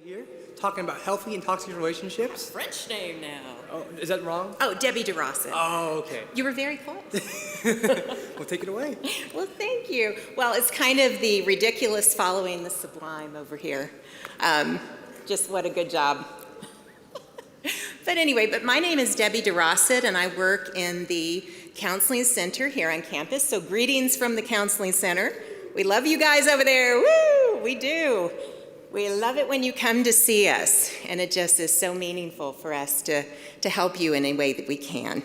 here, talking about healthy and toxic relationships. French name now. Oh, is that wrong? Oh, Debbie DeRosset. Oh, okay. You were very close. Well, take it away. Well, thank you. Well, it's kind of the ridiculous following the sublime over here. Just what a good job. But anyway, my name is Debbie DeRosset, and I work in the Counseling Center here on campus. So greetings from the Counseling Center. We love you guys over there. Woo! We do. We love it when you come to see us, and it just is so meaningful for us to help you in any way that we can.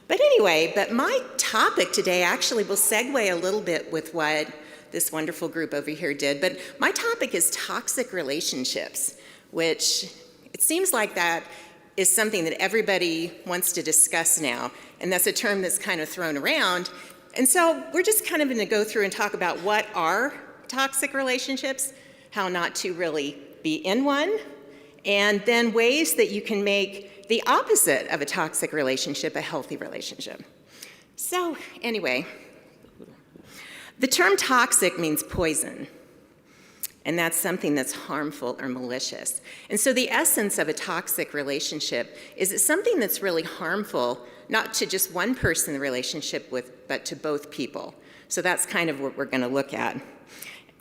But anyway, my topic today actually will segue a little bit with what this wonderful group over here did. But my topic is toxic relationships, which it seems like that is something that everybody wants to discuss now, and that's a term that's kind of thrown around. And so we're just kind of going to go through and talk about what are toxic relationships, how not to really be in one, and then ways that you can make the opposite of a toxic relationship a healthy relationship. So anyway, the term toxic means poison, and that's something that's harmful or malicious. And so the essence of a toxic relationship is it's something that's really harmful, not to just one person in the relationship with, but to both people. So that's kind of what we're going to look at.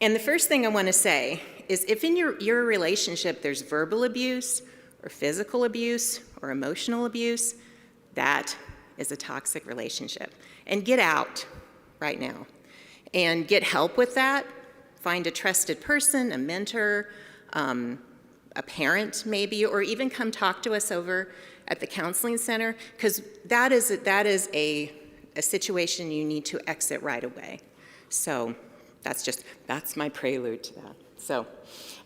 And the first thing I want to say is if in your relationship there's verbal abuse or physical abuse or emotional abuse, that is a toxic relationship. And get out right now and get help with that. Find a trusted person, a mentor, a parent maybe, or even come talk to us over at the Counseling Center, because that is a situation you need to exit right away. So that's my prelude to that. So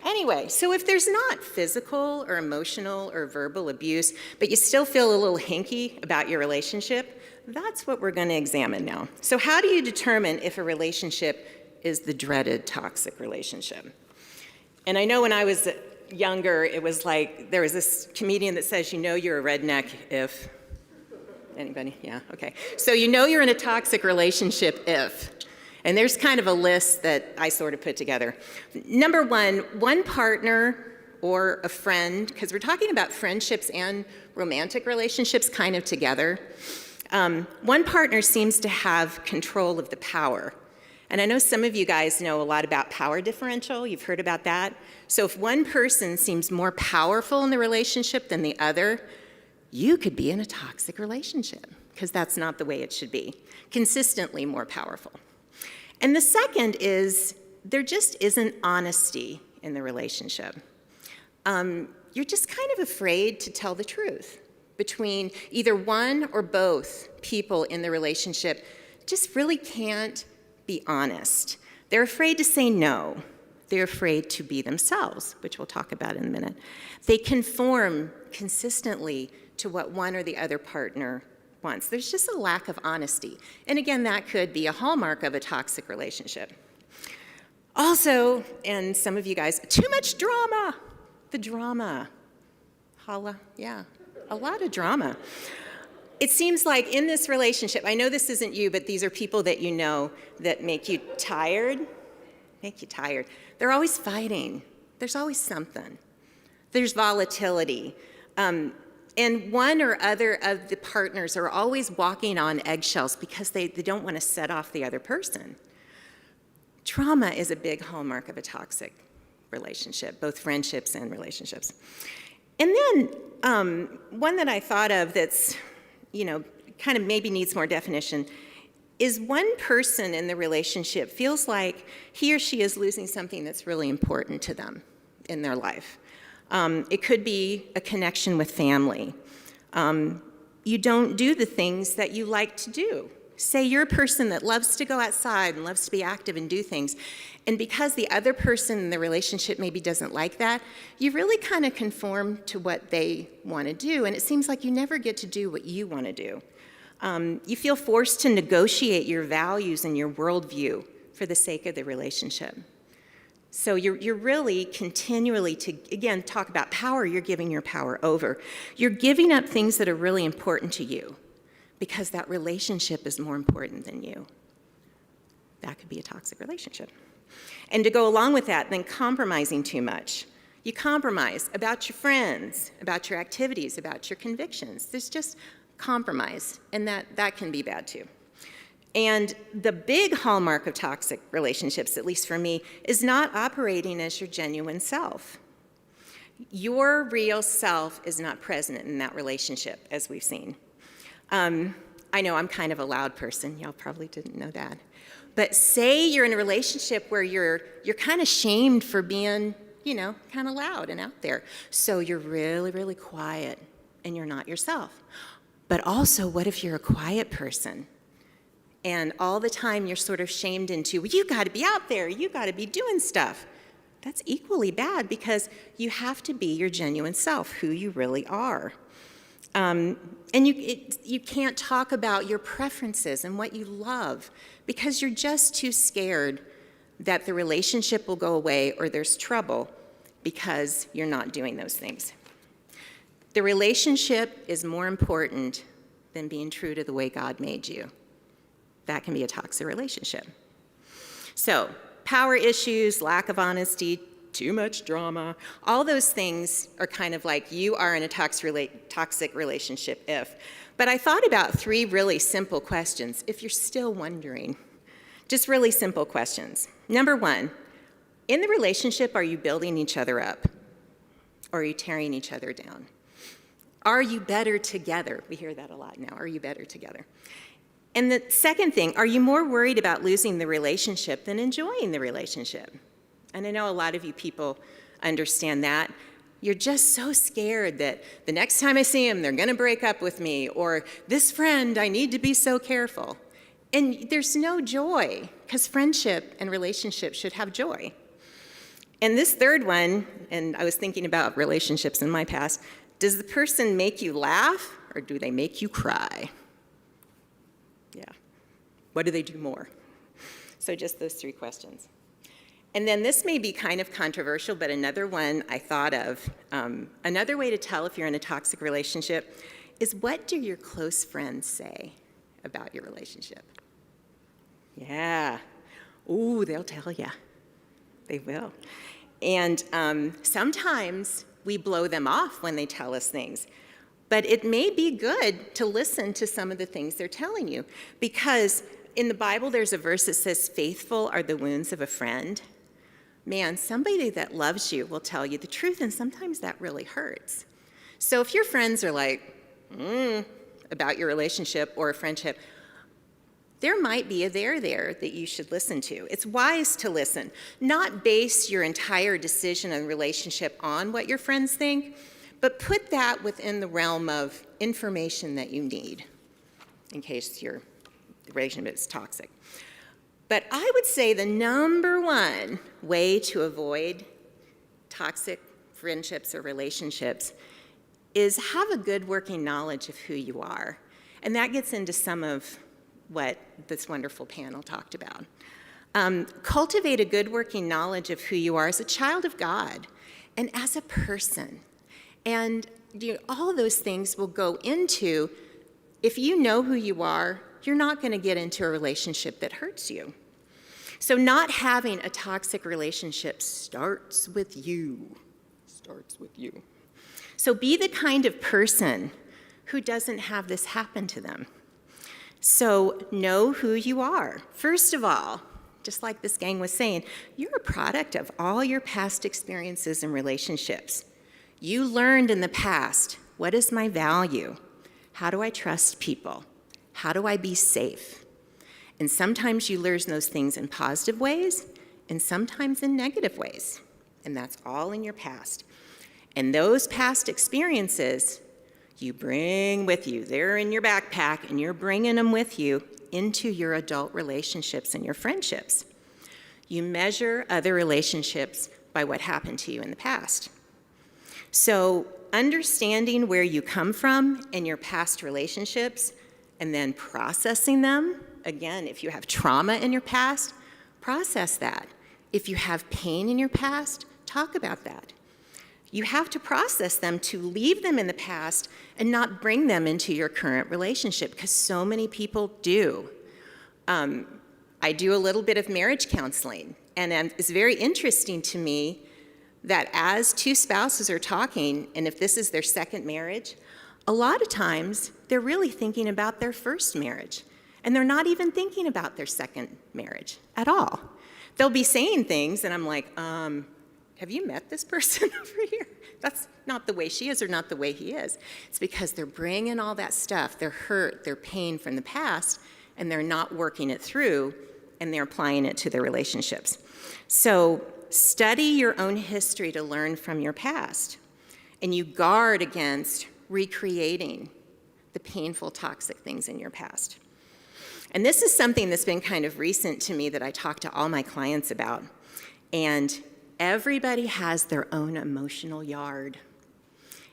anyway, so if there's not physical or emotional or verbal abuse, but you still feel a little hinky about your relationship, that's what we're going to examine now. So how do you determine if a relationship is the dreaded toxic relationship? And I know when I was younger, it was like, there was this comedian that says, you know you're a redneck if, anybody? Yeah, okay. So you know you're in a toxic relationship if, and there's kind of a list that I sort of put together. Number one partner or a friend, because we're talking about friendships and romantic relationships kind of together. One partner seems to have control of the power. And I know some of you guys know a lot about power differential. You've heard about that. So if one person seems more powerful in the relationship than the other, you could be in a toxic relationship, because that's not the way it should be. Consistently more powerful. And the second is there just isn't honesty in the relationship. You're just kind of afraid to tell the truth between either one or both people in the relationship. Just really can't be honest. They're afraid to say no. They're afraid to be themselves, which we'll talk about in a minute. They conform consistently to what one or the other partner wants. There's just a lack of honesty. And again, that could be a hallmark of a toxic relationship. Also, and some of you guys, too much drama. The drama. Holla, yeah, a lot of drama. It seems like in this relationship, I know this isn't you, but these are people that you know that make you tired. They're always fighting. There's always something. There's volatility. And one or other of the partners are always walking on eggshells because they don't want to set off the other person. Trauma is a big hallmark of a toxic relationship, both friendships and relationships. And then one that I thought of that's, kind of maybe needs more definition is one person in the relationship feels like he or she is losing something that's really important to them in their life. It could be a connection with family. You don't do the things that you like to do. Say you're a person that loves to go outside and loves to be active and do things, and because the other person in the relationship maybe doesn't like that, you really kind of conform to what they want to do, and it seems like you never get to do what you want to do. You feel forced to negotiate your values and your worldview for the sake of the relationship. So you're really continually, to again talk about power, you're giving your power over. You're giving up things that are really important to you because that relationship is more important than you. That could be a toxic relationship. And to go along with that, then compromising too much. You compromise about your friends, about your activities, about your convictions. There's just compromise, and that can be bad too. And the big hallmark of toxic relationships, at least for me, is not operating as your genuine self. Your real self is not present in that relationship, as we've seen. I know I'm kind of a loud person. Y'all probably didn't know that. But say you're in a relationship where you're kind of shamed for being, kind of loud and out there. So you're really, really quiet and you're not yourself. But also, what if you're a quiet person? And all the time you're sort of shamed into, well, you got to be out there, you got to be doing stuff. That's equally bad because you have to be your genuine self, who you really are. And you can't talk about your preferences and what you love because you're just too scared that the relationship will go away or there's trouble because you're not doing those things. The relationship is more important than being true to the way God made you. That can be a toxic relationship. So, power issues, lack of honesty, too much drama, all those things are kind of like you are in a toxic relationship if. But I thought about 3 really simple questions, if you're still wondering. Just really simple questions. Number 1, in the relationship, are you building each other up? Or are you tearing each other down? Are you better together? We hear that a lot now. Are you better together? And the second thing, are you more worried about losing the relationship than enjoying the relationship? And I know a lot of you people understand that. You're just so scared that the next time I see them, they're going to break up with me, or this friend, I need to be so careful. And there's no joy, because friendship and relationship should have joy. And this third one, and I was thinking about relationships in my past, does the person make you laugh, or do they make you cry? Yeah. What do they do more? So just those 3 questions. And then this may be kind of controversial, but another one I thought of, another way to tell if you're in a toxic relationship is, what do your close friends say about your relationship? Yeah. Ooh, they'll tell you. They will. And sometimes we blow them off when they tell us things. But it may be good to listen to some of the things they're telling you, because in the Bible there's a verse that says, faithful are the wounds of a friend. Man, somebody that loves you will tell you the truth, and sometimes that really hurts. So if your friends are like, about your relationship or a friendship, there might be a there that you should listen to. It's wise to listen, not base your entire decision and relationship on what your friends think, but put that within the realm of information that you need in case your relationship is toxic. But I would say the number 1 way to avoid toxic friendships or relationships is have a good working knowledge of who you are. And that gets into some of what this wonderful panel talked about. Cultivate a good working knowledge of who you are as a child of God and as a person. And all those things will go into, if you know who you are, you're not going to get into a relationship that hurts you. So not having a toxic relationship starts with you. Starts with you. So be the kind of person who doesn't have this happen to them. So know who you are. First of all, just like this gang was saying, you're a product of all your past experiences and relationships. You learned in the past, what is my value? How do I trust people? How do I be safe? And sometimes you learn those things in positive ways, and sometimes in negative ways. And that's all in your past. And those past experiences, you bring with you. They're in your backpack, and you're bringing them with you into your adult relationships and your friendships. You measure other relationships by what happened to you in the past. So understanding where you come from in your past relationships and then processing them. Again, if you have trauma in your past, process that. If you have pain in your past, talk about that. You have to process them to leave them in the past and not bring them into your current relationship, because so many people do. I do a little bit of marriage counseling, and it's very interesting to me that as two spouses are talking, and if this is their second marriage, a lot of times they're really thinking about their first marriage, and they're not even thinking about their second marriage at all. They'll be saying things, and I'm like, have you met this person over here? That's not the way she is or not the way he is. It's because they're bringing all that stuff, their hurt, their pain from the past, and they're not working it through, and they're applying it to their relationships. So study your own history to learn from your past, and you guard against recreating the painful, toxic things in your past. And this is something that's been kind of recent to me that I talk to all my clients about. And everybody has their own emotional yard.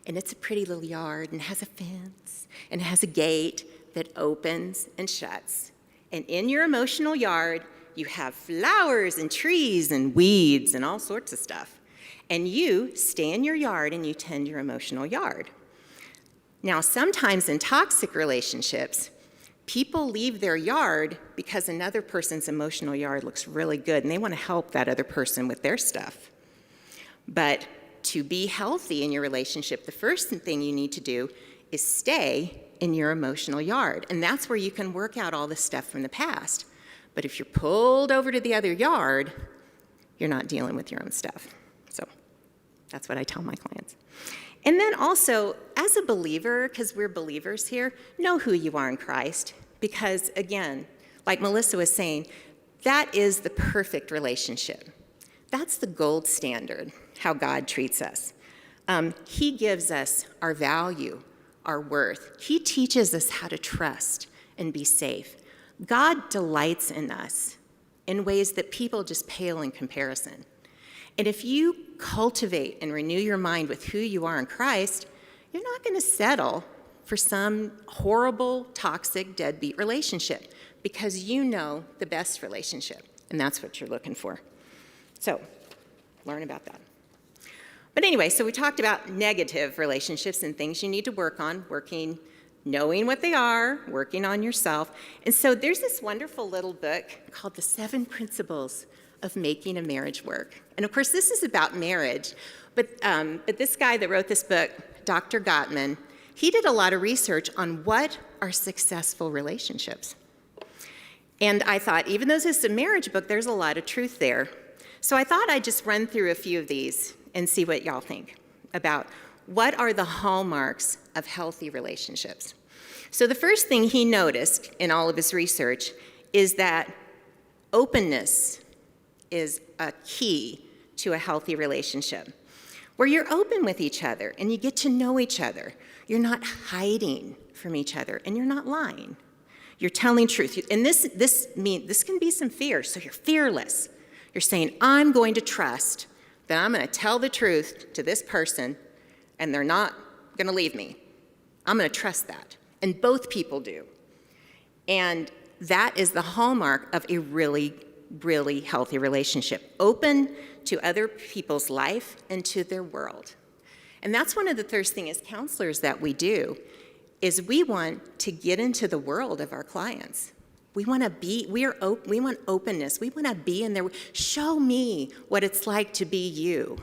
And it's a pretty little yard, and it has a fence, and it has a gate that opens and shuts. And in your emotional yard, you have flowers and trees and weeds and all sorts of stuff. And you stay in your yard and you tend your emotional yard. Now, sometimes in toxic relationships, people leave their yard because another person's emotional yard looks really good and they want to help that other person with their stuff. But to be healthy in your relationship, the first thing you need to do is stay in your emotional yard. And that's where you can work out all the stuff from the past. But if you're pulled over to the other yard, you're not dealing with your own stuff. So that's what I tell my clients. And then also, as a believer, because we're believers here, know who you are in Christ. Because again, like Melissa was saying, that is the perfect relationship. That's the gold standard, how God treats us. He gives us our value, our worth. He teaches us how to trust and be safe. God delights in us in ways that people just pale in comparison. And if you cultivate and renew your mind with who you are in Christ, you're not going to settle for some horrible, toxic, deadbeat relationship because you know the best relationship, and that's what you're looking for. So, learn about that. But anyway, so we talked about negative relationships and things you need to work on, knowing what they are, working on yourself. And so there's this wonderful little book called The 7 Principles of Making a Marriage Work. And of course, this is about marriage. But this guy that wrote this book, Dr. Gottman, he did a lot of research on what are successful relationships. And I thought, even though this is a marriage book, there's a lot of truth there. So I thought I'd just run through a few of these and see what y'all think about what are the hallmarks of healthy relationships. So the first thing he noticed in all of his research is that openness is a key to a healthy relationship, where you're open with each other and you get to know each other. You're not hiding from each other and you're not lying. You're telling truth. And this can be some fear, so you're fearless. You're saying, I'm going to trust that I'm going to tell the truth to this person and they're not going to leave me. I'm going to trust that. And both people do. And that is the hallmark of a really, really healthy relationship. Open to other people's life and to their world. And that's one of the first things as counselors that we do, is we want to get into the world of our clients. We want openness. We want to be in there. Show me what it's like to be you.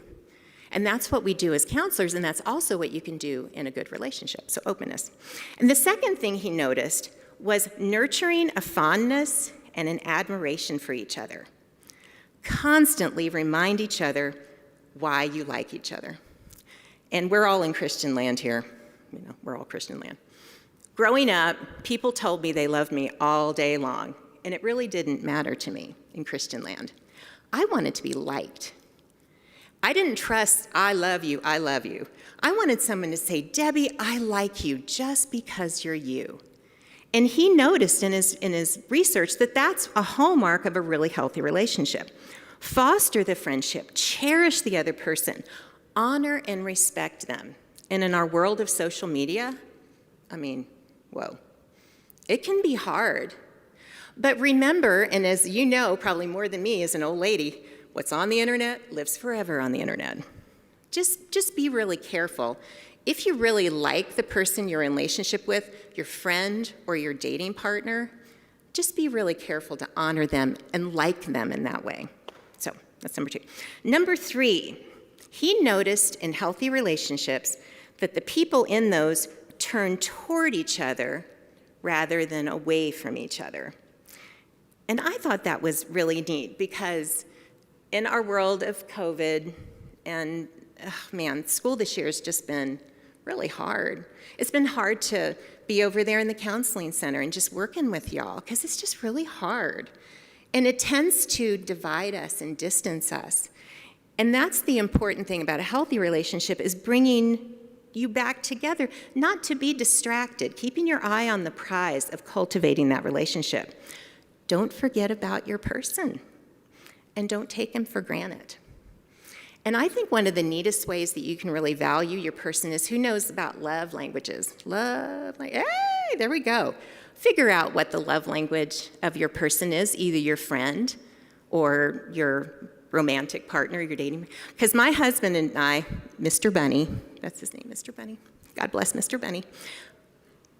And that's what we do as counselors, and that's also what you can do in a good relationship, so openness. And the second thing he noticed was nurturing a fondness and an admiration for each other. Constantly remind each other why you like each other. And we're all in Christian land here. We're all Christian land. Growing up, people told me they loved me all day long, and it really didn't matter to me in Christian land. I wanted to be liked. I didn't trust, I love you, I love you. I wanted someone to say, Debbie, I like you just because you're you. And he noticed in his research that that's a hallmark of a really healthy relationship. Foster the friendship, cherish the other person, honor and respect them. And in our world of social media, whoa, it can be hard. But remember, and as you know, probably more than me as an old lady, what's on the internet lives forever on the internet. Just be really careful. If you really like the person you're in relationship with, your friend or your dating partner, just be really careful to honor them and like them in that way. So that's number 2. Number 3, He noticed in healthy relationships that the people in those turn toward each other rather than away from each other. And I thought that was really neat because in our world of COVID, and man, school this year has just been really hard. It's been hard to be over there in the counseling center and just working with y'all because it's just really hard. And it tends to divide us and distance us. And that's the important thing about a healthy relationship is bringing you back together, not to be distracted, keeping your eye on the prize of cultivating that relationship. Don't forget about your person and don't take them for granted. And I think one of the neatest ways that you can really value your person is who knows about love languages. Hey, there we go. Figure out what the love language of your person is, either your friend or your romantic partner you're dating. Because my husband and I, Mr. Bunny, that's his name, Mr. Bunny. God bless Mr. Bunny.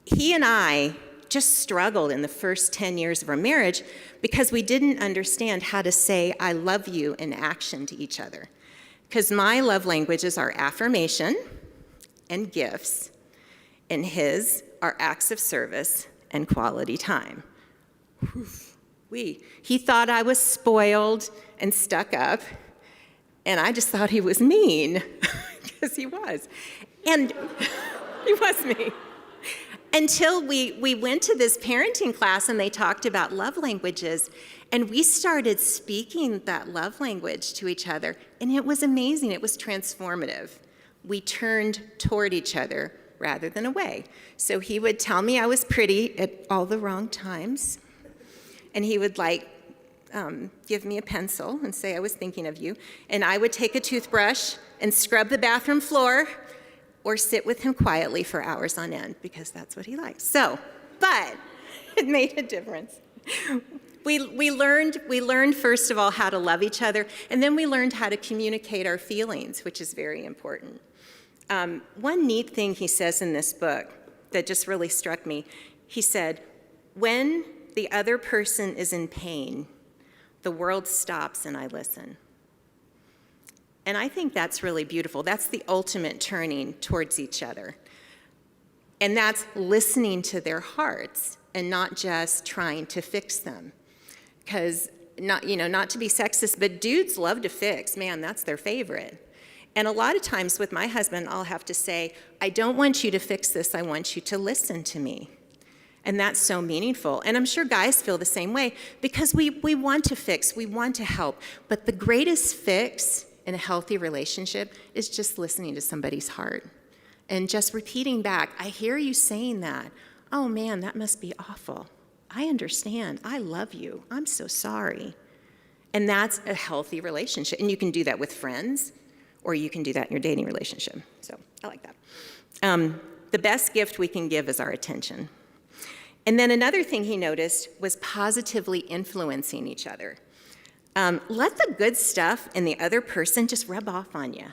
He and I just struggled in the first 10 years of our marriage because we didn't understand how to say I love you in action to each other. Because my love languages are affirmation and gifts, and his are acts of service and quality time. He thought I was spoiled and stuck up, and I just thought he was mean, because he was. And he was mean. Until we went to this parenting class and they talked about love languages, and we started speaking that love language to each other, and it was amazing. It was transformative. We turned toward each other rather than away. So he would tell me I was pretty at all the wrong times, and he would give me a pencil and say I was thinking of you, and I would take a toothbrush and scrub the bathroom floor or sit with him quietly for hours on end, because that's what he likes. But it made a difference. We learned first of all how to love each other, and then we learned how to communicate our feelings, which is very important. One neat thing he says in this book that just really struck me, he said, when the other person is in pain, the world stops and I listen. And I think that's really beautiful. That's the ultimate turning towards each other. And that's listening to their hearts and not just trying to fix them. Because, not to be sexist, but dudes love to fix. Man, that's their favorite. And a lot of times with my husband, I'll have to say, I don't want you to fix this. I want you to listen to me. And that's so meaningful. And I'm sure guys feel the same way because we want to fix, we want to help. But the greatest fix in a healthy relationship is just listening to somebody's heart and just repeating back, I hear you saying that. Oh man, that must be awful. I understand. I love you. I'm so sorry. And that's a healthy relationship. And you can do that with friends, or you can do that in your dating relationship. So I like that. The best gift we can give is our attention. And then another thing he noticed was positively influencing each other. Let the good stuff in the other person just rub off on you.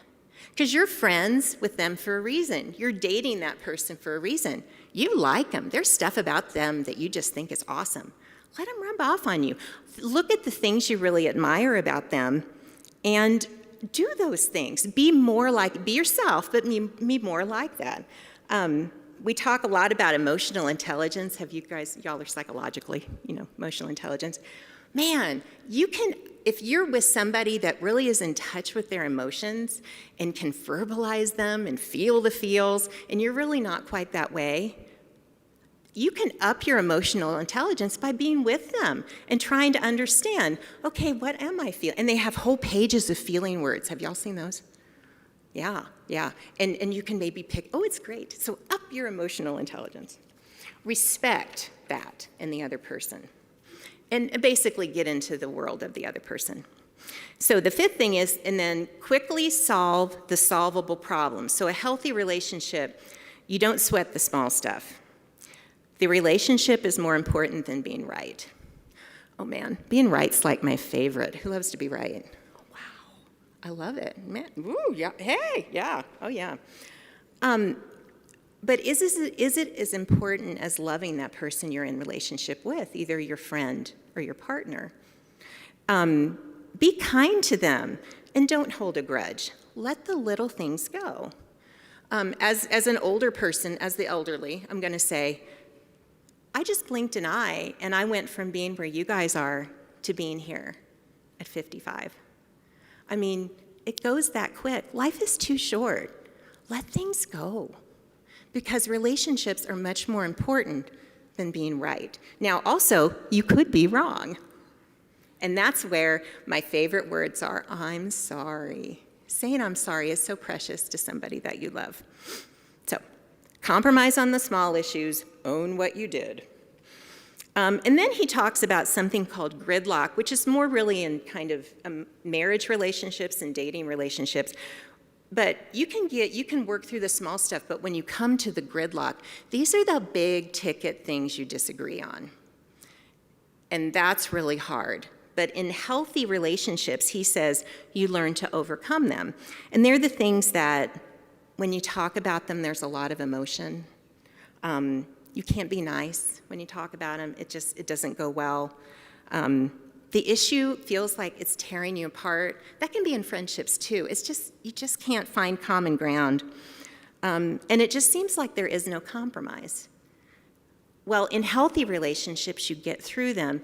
Because you're friends with them for a reason. You're dating that person for a reason. You like them. There's stuff about them that you just think is awesome. Let them rub off on you. Look at the things you really admire about them and do those things. Be yourself, but be more like that. We talk a lot about emotional intelligence. Y'all are psychologically, emotional intelligence. Man, if you're with somebody that really is in touch with their emotions and can verbalize them and feel the feels, and you're really not quite that way, you can up your emotional intelligence by being with them and trying to understand, okay, what am I feeling? And they have whole pages of feeling words. Have y'all seen those? Yeah. And you can maybe pick, oh, it's great. So up your emotional intelligence. Respect that in the other person. And basically get into the world of the other person. So the fifth thing is, and then quickly solve the solvable problems. So a healthy relationship, you don't sweat the small stuff. The relationship is more important than being right. Oh man, being right's like my favorite. Who loves to be right? Oh, wow, I love it. Man, ooh, yeah, hey, yeah, oh yeah. But is it as important as loving that person you're in relationship with, either your friend or your partner? Be kind to them and don't hold a grudge. let the little things go. As an older person, as the elderly, I'm going to say, I just blinked an eye, and I went from being where you guys are to being here at 55. I mean, it goes that quick. Life is too short. Let things go, because relationships are much more important than being right. Now, also, you could be wrong. And that's where my favorite words are, I'm sorry. Saying I'm sorry is so precious to somebody that you love. So, compromise on the small issues, own what you did. And then he talks about something called gridlock, which is more really in kind of marriage relationships and dating relationships. But you can work through the small stuff, but when you come to the gridlock, these are the big ticket things you disagree on. And that's really hard. But in healthy relationships, he says, you learn to overcome them. And they're the things that, when you talk about them, there's a lot of emotion. You can't be nice when you talk about them. It doesn't go well. The issue feels like it's tearing you apart. That can be in friendships too. You just can't find common ground. And it just seems like there is no compromise. Well, in healthy relationships, you get through them.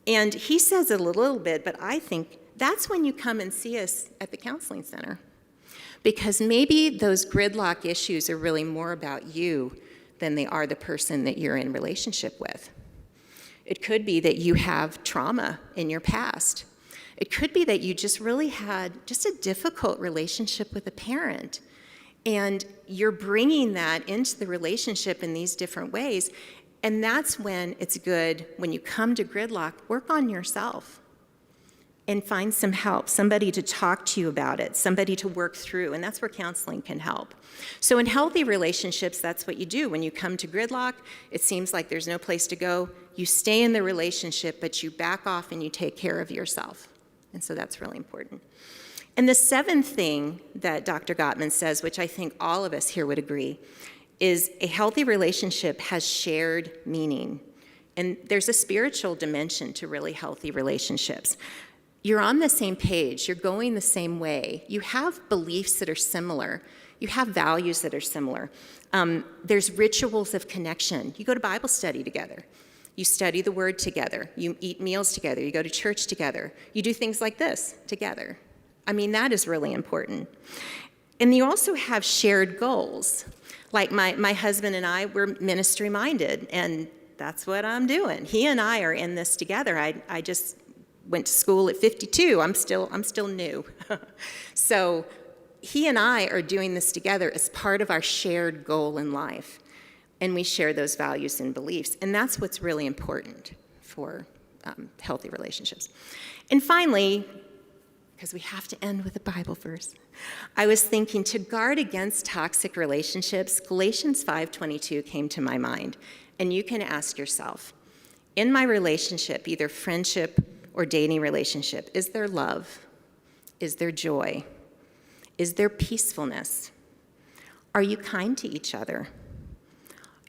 And he says it a little bit, but I think that's when you come and see us at the counseling center. Because maybe those gridlock issues are really more about you than they are the person that you're in relationship with. It could be that you have trauma in your past. It could be that you just really had just a difficult relationship with a parent. And you're bringing that into the relationship in these different ways. And that's when it's good, when you come to gridlock, work on yourself and find some help, somebody to talk to you about it, somebody to work through, and that's where counseling can help. So in healthy relationships, that's what you do. When you come to gridlock, it seems like there's no place to go. You stay in the relationship, but you back off and you take care of yourself. And so that's really important. And the seventh thing that Dr. Gottman says, which I think all of us here would agree, is a healthy relationship has shared meaning. And there's a spiritual dimension to really healthy relationships. You're on the same page, you're going the same way, you have beliefs that are similar, you have values that are similar. There's rituals of connection. You go to Bible study together, you study the Word together, you eat meals together, you go to church together, you do things like this together. I mean, that is really important. And you also have shared goals. Like my husband and I, we're ministry minded, and that's what I'm doing. He and I are in this together. I just went to school at 52. I'm still new. So he and I are doing this together as part of our shared goal in life. And we share those values and beliefs. And that's what's really important for healthy relationships. And finally, because we have to end with a Bible verse, I was thinking to guard against toxic relationships, Galatians 5:22 came to my mind. And you can ask yourself, in my relationship, either friendship or dating relationship, is there love? Is there joy? Is there peacefulness? Are you kind to each other?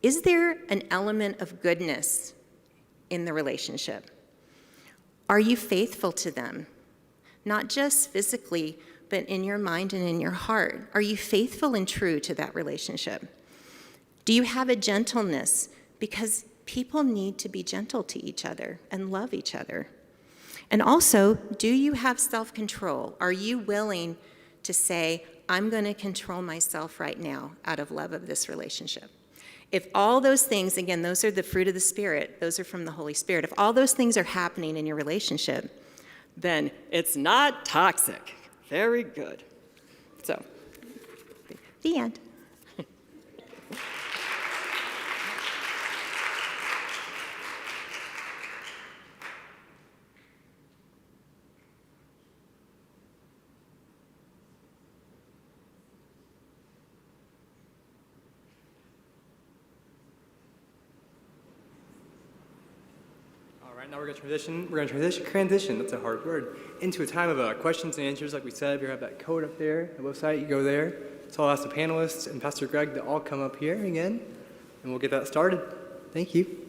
Is there an element of goodness in the relationship? Are you faithful to them? Not just physically, but in your mind and in your heart. Are you faithful and true to that relationship? Do you have a gentleness? Because people need to be gentle to each other and love each other. And also, do you have self-control? Are you willing to say, I'm going to control myself right now out of love of this relationship? If all those things, again, those are the fruit of the Spirit, those are from the Holy Spirit. If all those things are happening in your relationship, then it's not toxic. Very good. So, the end. Now we're going to transition, that's a hard word, into a time of questions and answers. Like we said, we have that code up there, the website, you go there. So I'll ask the panelists and Pastor Greg to all come up here again, and we'll get that started. Thank you.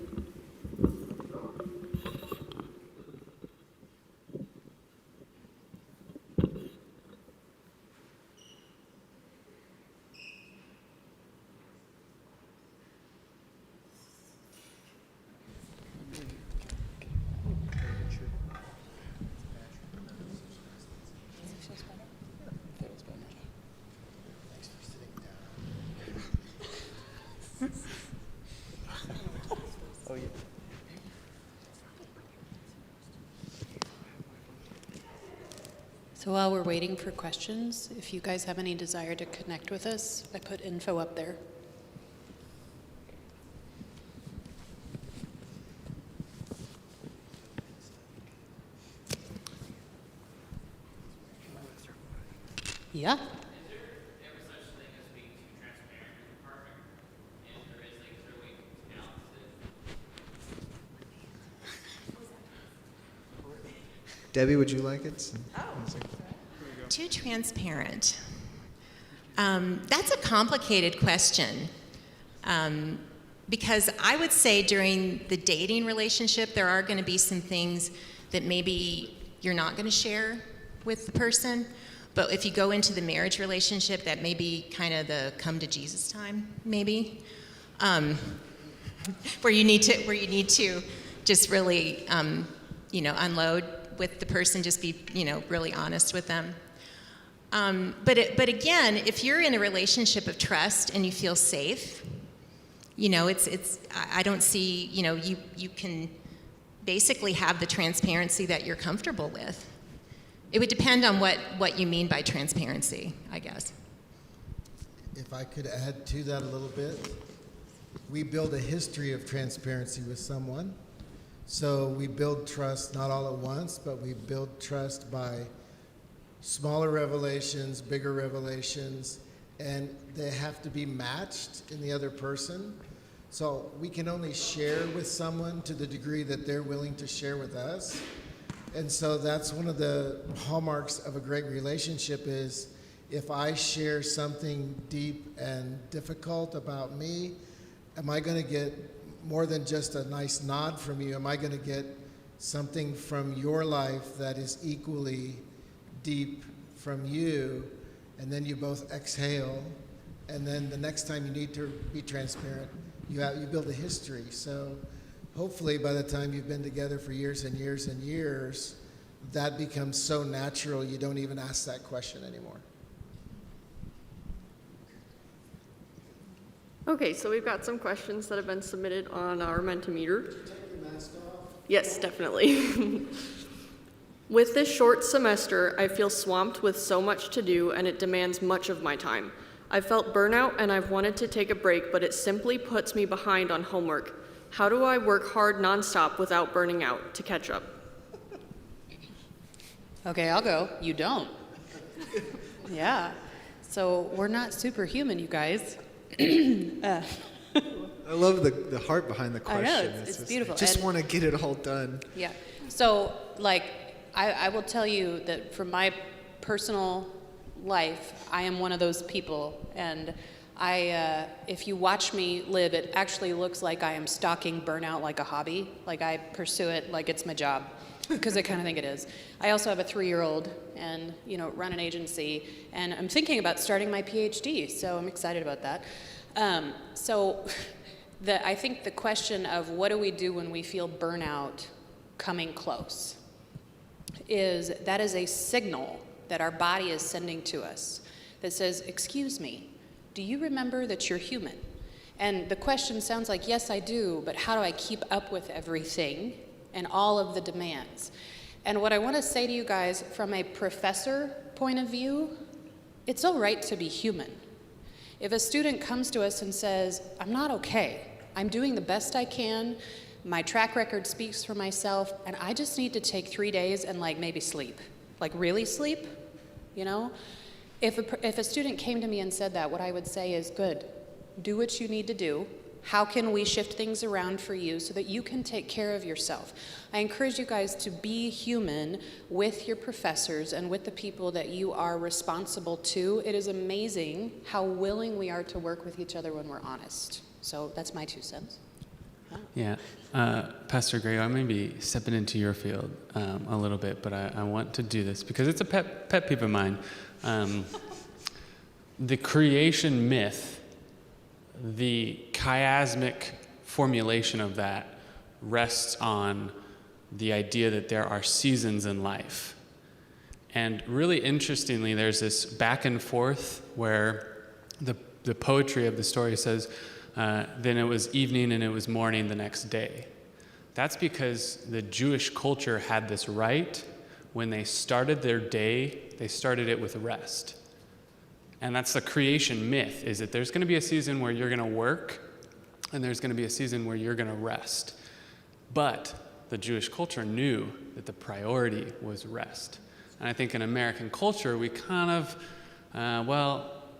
So while we're waiting for questions, if you guys have any desire to connect with us, I put info up there. Yeah. Is there ever such thing as being too transparent in the department? And if there is, like, is there a way to balance it? Debbie, would you like it? Too transparent. That's a complicated question. Because I would say during the dating relationship, there are going to be some things that maybe you're not going to share with the person. But if you go into the marriage relationship, that may be kind of the come to Jesus time, maybe, where you need to just really, unload with the person, just be, really honest with them. But again, if you're in a relationship of trust and you feel safe, I don't see, you can basically have the transparency that you're comfortable with. It would depend on what you mean by transparency, I guess. If I could add to that a little bit, we build a history of transparency with someone. So we build trust not all at once, but we build trust by smaller revelations, bigger revelations, and they have to be matched in the other person. So we can only share with someone to the degree that they're willing to share with us. And so that's one of the hallmarks of a great relationship is if I share something deep and difficult about me, am I going to get more than just a nice nod from you? Am I going to get something from your life that is equally deep from you? And then you both exhale. And then the next time you need to be transparent, you build a history. So hopefully by the time you've been together for years and years and years, that becomes so natural you don't even ask that question anymore. Okay, so we've got some questions that have been submitted on our Mentimeter. Take your mask off. Yes, definitely. With this short semester, I feel swamped with so much to do and it demands much of my time. I felt burnout and I've wanted to take a break, but it simply puts me behind on homework. How do I work hard nonstop without burning out to catch up? Okay, I'll go. You don't. Yeah. So we're not superhuman, you guys. I love the heart behind the question. I know, it's just, beautiful. I just And- want to get it all done. Yeah. So, I will tell you that from my personal life, I am one of those people. And if you watch me live, it actually looks like I am stalking burnout like a hobby. Like I pursue it like it's my job, because I kind of think it is. I also have a 3-year-old and, run an agency. And I'm thinking about starting my PhD, so I'm excited about that. I think the question of what do we do when we feel burnout coming close is a signal that our body is sending to us that says, excuse me, do you remember that you're human? And the question sounds like, yes, I do, but how do I keep up with everything and all of the demands? And what I want to say to you guys from a professor point of view, it's all right to be human. If a student comes to us and says, I'm not okay, I'm doing the best I can, my track record speaks for myself, and I just need to take 3 days and maybe sleep. Really sleep, If a student came to me and said that, what I would say is, good, do what you need to do. How can we shift things around for you so that you can take care of yourself? I encourage you guys to be human with your professors and with the people that you are responsible to. It is amazing how willing we are to work with each other when we're honest. So that's my 2 cents. Yeah, Pastor Gray, I may be stepping into your field a little bit, but I want to do this because it's a pet peeve of mine. The creation myth, the chiasmic formulation of that rests on the idea that there are seasons in life. And really interestingly, there's this back and forth where the poetry of the story says, then it was evening and it was morning the next day. That's because the Jewish culture had this rite when they started their day, they started it with rest. And that's the creation myth, is that there's going to be a season where you're going to work, and there's going to be a season where you're going to rest. But the Jewish culture knew that the priority was rest. And I think in American culture, we kind of,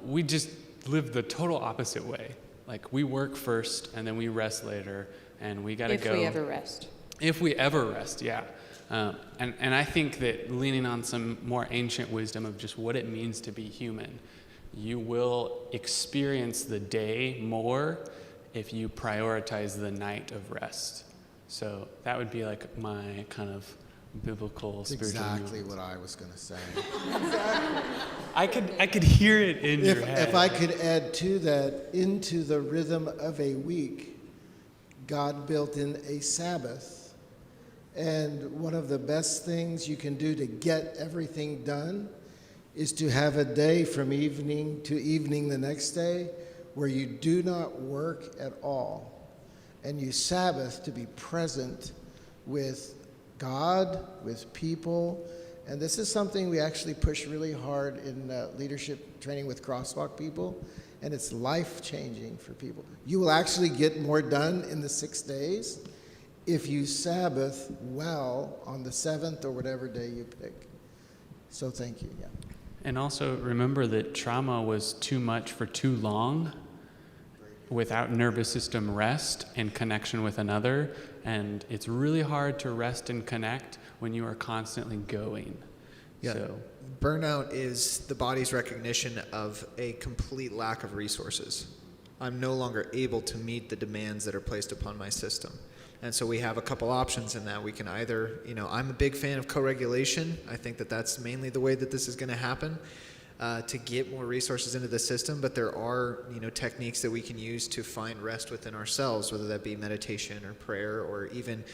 we just live the total opposite way. Like, we work first, and then we rest later, and we got to go. If we ever rest. If we ever rest, yeah. And I think that leaning on some more ancient wisdom of just what it means to be human, you will experience the day more if you prioritize the night of rest. So that would be like my kind of biblical spiritual Exactly nuance. what I was going to say. I could hear it in your head. If I could add to that, into the rhythm of a week, God built in a Sabbath. And one of the best things you can do to get everything done is to have a day from evening to evening the next day where you do not work at all. And you Sabbath to be present with God, with people. And this is something we actually push really hard in leadership training with crosswalk people. And it's life-changing for people. You will actually get more done in the 6 days if you Sabbath well on the 7th or whatever day you pick. So thank you, yeah. And also remember that trauma was too much for too long without nervous system rest and connection with another. And it's really hard to rest and connect when you are constantly going. Yeah. So, burnout is the body's recognition of a complete lack of resources. I'm no longer able to meet the demands that are placed upon my system. And so we have a couple options in that. We can either, I'm a big fan of co-regulation. I think that that's mainly the way that this is going to happen, to get more resources into the system. But there are, techniques that we can use to find rest within ourselves, whether that be meditation or prayer or even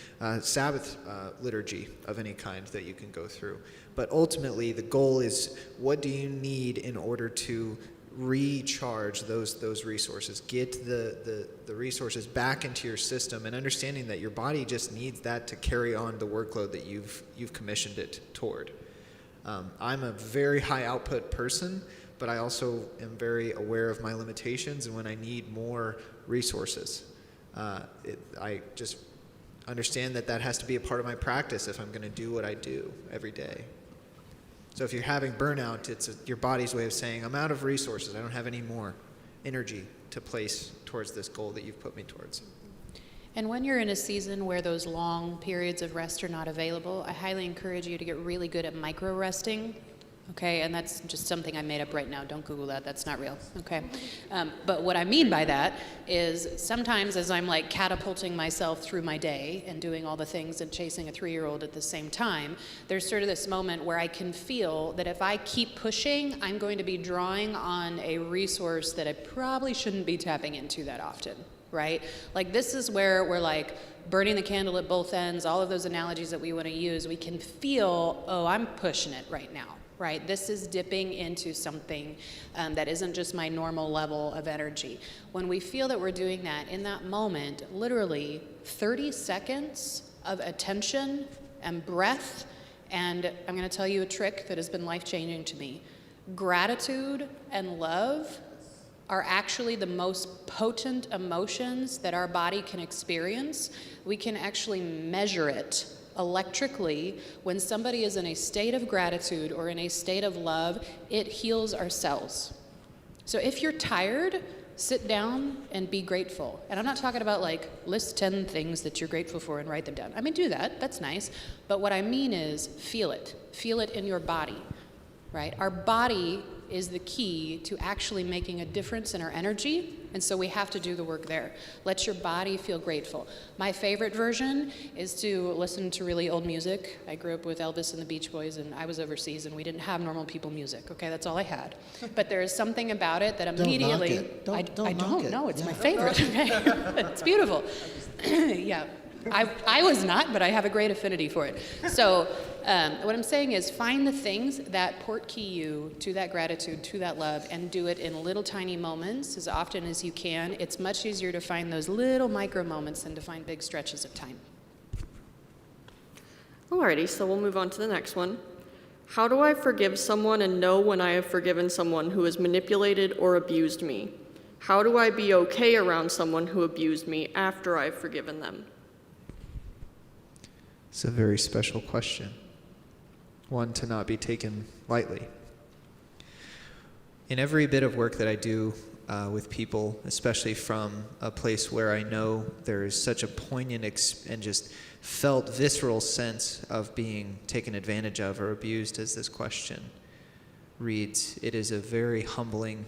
Sabbath liturgy of any kind that you can go through. But ultimately, the goal is, what do you need in order to recharge those resources, get the resources back into your system, and understanding that your body just needs that to carry on the workload that you've commissioned it toward. I'm a very high output person, but I also am very aware of my limitations and when I need more resources. I just understand that has to be a part of my practice if I'm going to do what I do every day. So if you're having burnout, it's your body's way of saying, I'm out of resources. I don't have any more energy to place towards this goal that you've put me towards. And when you're in a season where those long periods of rest are not available, I highly encourage you to get really good at micro-resting. Okay, and that's just something I made up right now. Don't Google that. That's not real. Okay. But what I mean by that is sometimes as I'm like catapulting myself through my day and doing all the things and chasing a 3-year-old at the same time, there's sort of this moment where I can feel that if I keep pushing, I'm going to be drawing on a resource that I probably shouldn't be tapping into that often. Right? Like, this is where we're like burning the candle at both ends, all of those analogies that we want to use. We can feel, oh, I'm pushing it right now. Right? This is dipping into something that isn't just my normal level of energy. When we feel that we're doing that, in that moment, literally 30 seconds of attention and breath, and I'm going to tell you a trick that has been life-changing to me. Gratitude and love are actually the most potent emotions that our body can experience. We can actually measure it electrically. When somebody is in a state of gratitude or in a state of love, it heals our cells. So if you're tired, sit down and be grateful. And I'm not talking about like list 10 things that you're grateful for and write them down. I mean, do that, that's nice. But what I mean is feel it in your body, right? Our body is the key to actually making a difference in our energy, and so we have to do the work there. Let your body feel grateful. My favorite version is to listen to really old music. I grew up with Elvis and the Beach Boys, and I was overseas, and we didn't have normal people music, okay? That's all I had. But there is something about it that immediately... Don't knock it. I don't know, it's my favorite, okay? It's beautiful. Yeah. I was not, but I have a great affinity for it. So what I'm saying is find the things that port key you to that gratitude, to that love, and do it in little tiny moments as often as you can. It's much easier to find those little micro moments than to find big stretches of time. Alrighty, so we'll move on to the next one. How do I forgive someone and know when I have forgiven someone who has manipulated or abused me? How do I be okay around someone who abused me after I've forgiven them? It's a very special question, one to not be taken lightly. In every bit of work that I do with people, especially from a place where I know there is such a poignant and just felt visceral sense of being taken advantage of or abused as this question reads, it is a very humbling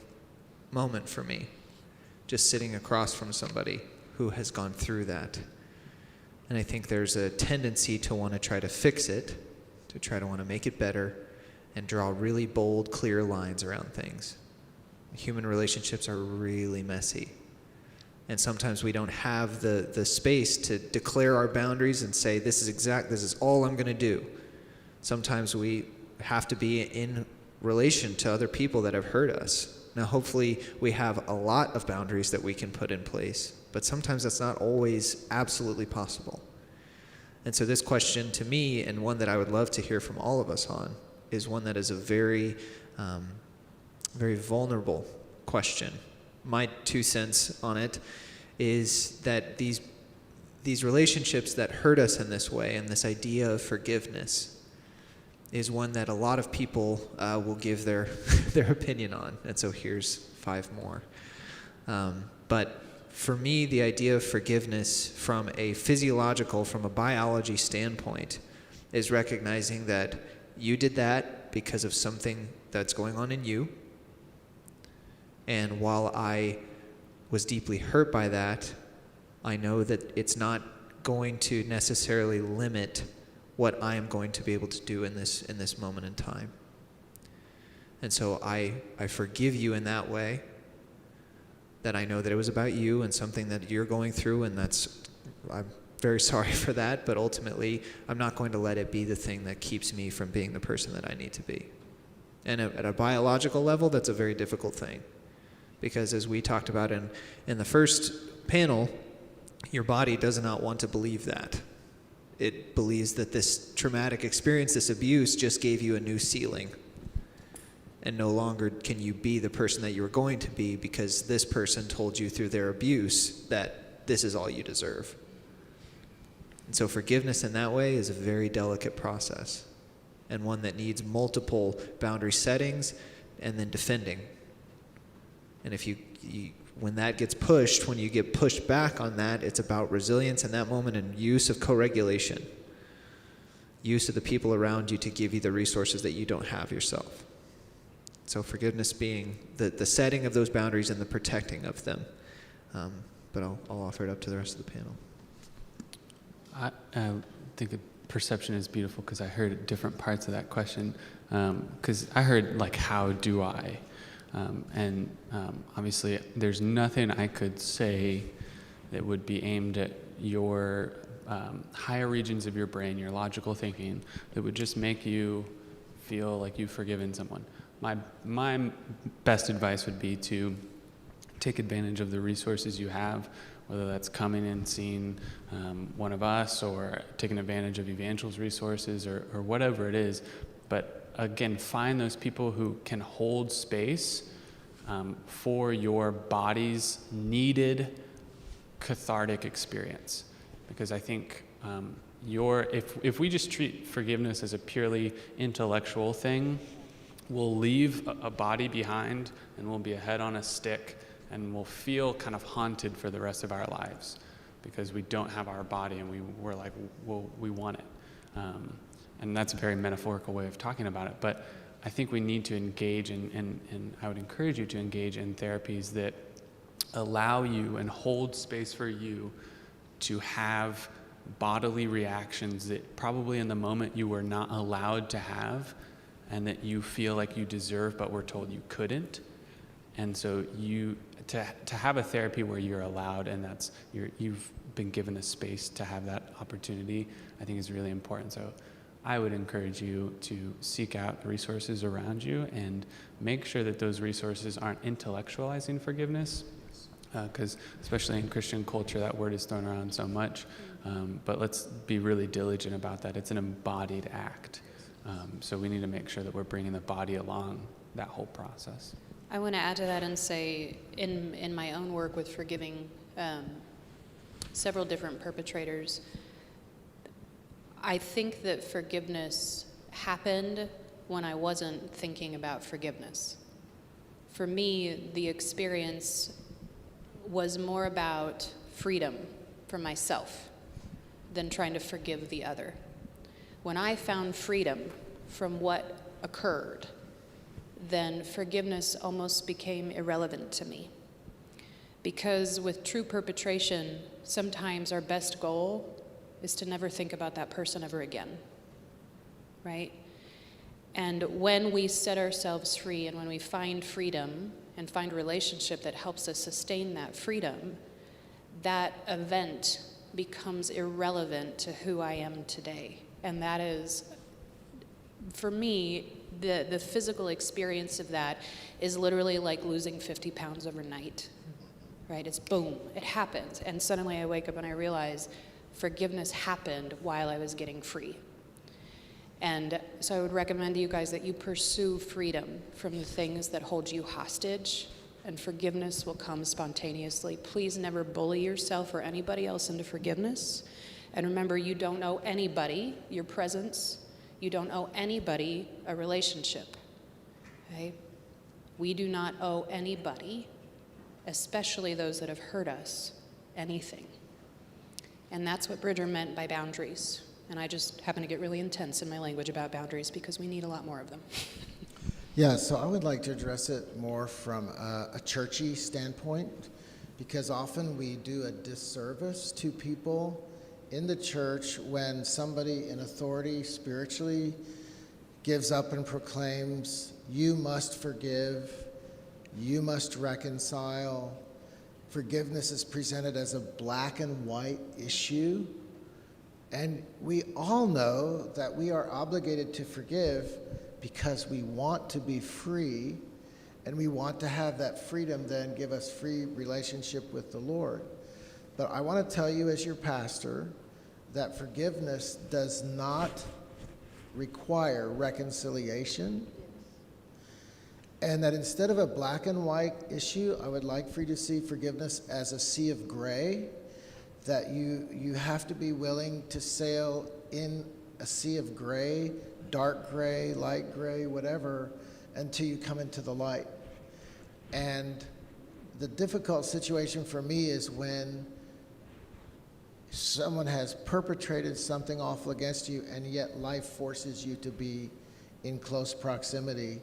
moment for me, just sitting across from somebody who has gone through that. And I think there's a tendency to want to try to fix it, to try to want to make it better, and draw really bold, clear lines around things. Human relationships are really messy. And sometimes we don't have the space to declare our boundaries and say, this is all I'm going to do. Sometimes we have to be in relation to other people that have hurt us. Now, hopefully, we have a lot of boundaries that we can put in place, but sometimes that's not always absolutely possible. And so this question to me, and one that I would love to hear from all of us on, is one that is a very, very vulnerable question. My 2 cents on it is that these relationships that hurt us in this way, and this idea of forgiveness, is one that a lot of people will give their opinion on. And so here's 5 more. But for me, the idea of forgiveness from a biology standpoint, is recognizing that you did that because of something that's going on in you. And while I was deeply hurt by that, I know that it's not going to necessarily limit what I am going to be able to do in this moment in time. And so I forgive you in that way, that I know that it was about you and something that you're going through, and I'm very sorry for that, but ultimately I'm not going to let it be the thing that keeps me from being the person that I need to be. And at a biological level, that's a very difficult thing. Because as we talked about in the first panel, your body does not want to believe that. It believes that this traumatic experience, this abuse, just gave you a new ceiling. And no longer can you be the person that you were going to be because this person told you through their abuse that this is all you deserve. And so forgiveness in that way is a very delicate process, and one that needs multiple boundary settings and then defending. And if when that gets pushed, when you get pushed back on that, it's about resilience in that moment and use of co-regulation. Use of the people around you to give you the resources that you don't have yourself. So forgiveness being the setting of those boundaries and the protecting of them. But I'll offer it up to the rest of the panel. I think the perception is beautiful because I heard different parts of that question. Because I heard, like, how do I? Obviously, there's nothing I could say that would be aimed at your higher regions of your brain, your logical thinking, that would just make you feel like you've forgiven someone. My best advice would be to take advantage of the resources you have, whether that's coming and seeing one of us or taking advantage of Evangel's resources or whatever it is. But again, find those people who can hold space for your body's needed cathartic experience. Because I think if we just treat forgiveness as a purely intellectual thing, we'll leave a body behind and we'll be a head on a stick and we'll feel kind of haunted for the rest of our lives because we don't have our body and we're like, well, we want it. And that's a very metaphorical way of talking about it. But I think we need to engage and I would encourage you to engage in therapies that allow you and hold space for you to have bodily reactions that probably in the moment you were not allowed to have and that you feel like you deserve but were told you couldn't. And so to have a therapy where you're allowed and you've been given the space to have that opportunity, I think is really important. So I would encourage you to seek out resources around you and make sure that those resources aren't intellectualizing forgiveness, because especially in Christian culture, that word is thrown around so much. But let's be really diligent about that. It's an embodied act. So we need to make sure that we're bringing the body along that whole process. I want to add to that and say, in my own work with forgiving several different perpetrators, I think that forgiveness happened when I wasn't thinking about forgiveness. For me, the experience was more about freedom for myself than trying to forgive the other. When I found freedom from what occurred, then forgiveness almost became irrelevant to me. Because with true perpetration, sometimes our best goal is to never think about that person ever again, right? And when we set ourselves free and when we find freedom and find a relationship that helps us sustain that freedom, that event becomes irrelevant to who I am today. And that is, for me, the physical experience of that is literally like losing 50 pounds overnight, right? It's boom, it happens. And suddenly I wake up and I realize forgiveness happened while I was getting free. And so I would recommend to you guys that you pursue freedom from the things that hold you hostage, and forgiveness will come spontaneously. Please never bully yourself or anybody else into forgiveness. And remember, you don't owe anybody your presence. You don't owe anybody a relationship, okay? We do not owe anybody, especially those that have hurt us, anything. And that's what Bridger meant by boundaries. And I just happen to get really intense in my language about boundaries because we need a lot more of them. Yeah, so I would like to address it more from a churchy standpoint, because often we do a disservice to people in the church when somebody in authority spiritually gives up and proclaims, you must forgive, you must reconcile. Forgiveness is presented as a black and white issue. And we all know that we are obligated to forgive because we want to be free, and we want to have that freedom then give us free relationship with the Lord. But I want to tell you as your pastor that forgiveness does not require reconciliation, and that instead of a black and white issue, I would like for you to see forgiveness as a sea of gray, that you have to be willing to sail in a sea of gray, dark gray, light gray, whatever, until you come into the light. And the difficult situation for me is when someone has perpetrated something awful against you and yet life forces you to be in close proximity.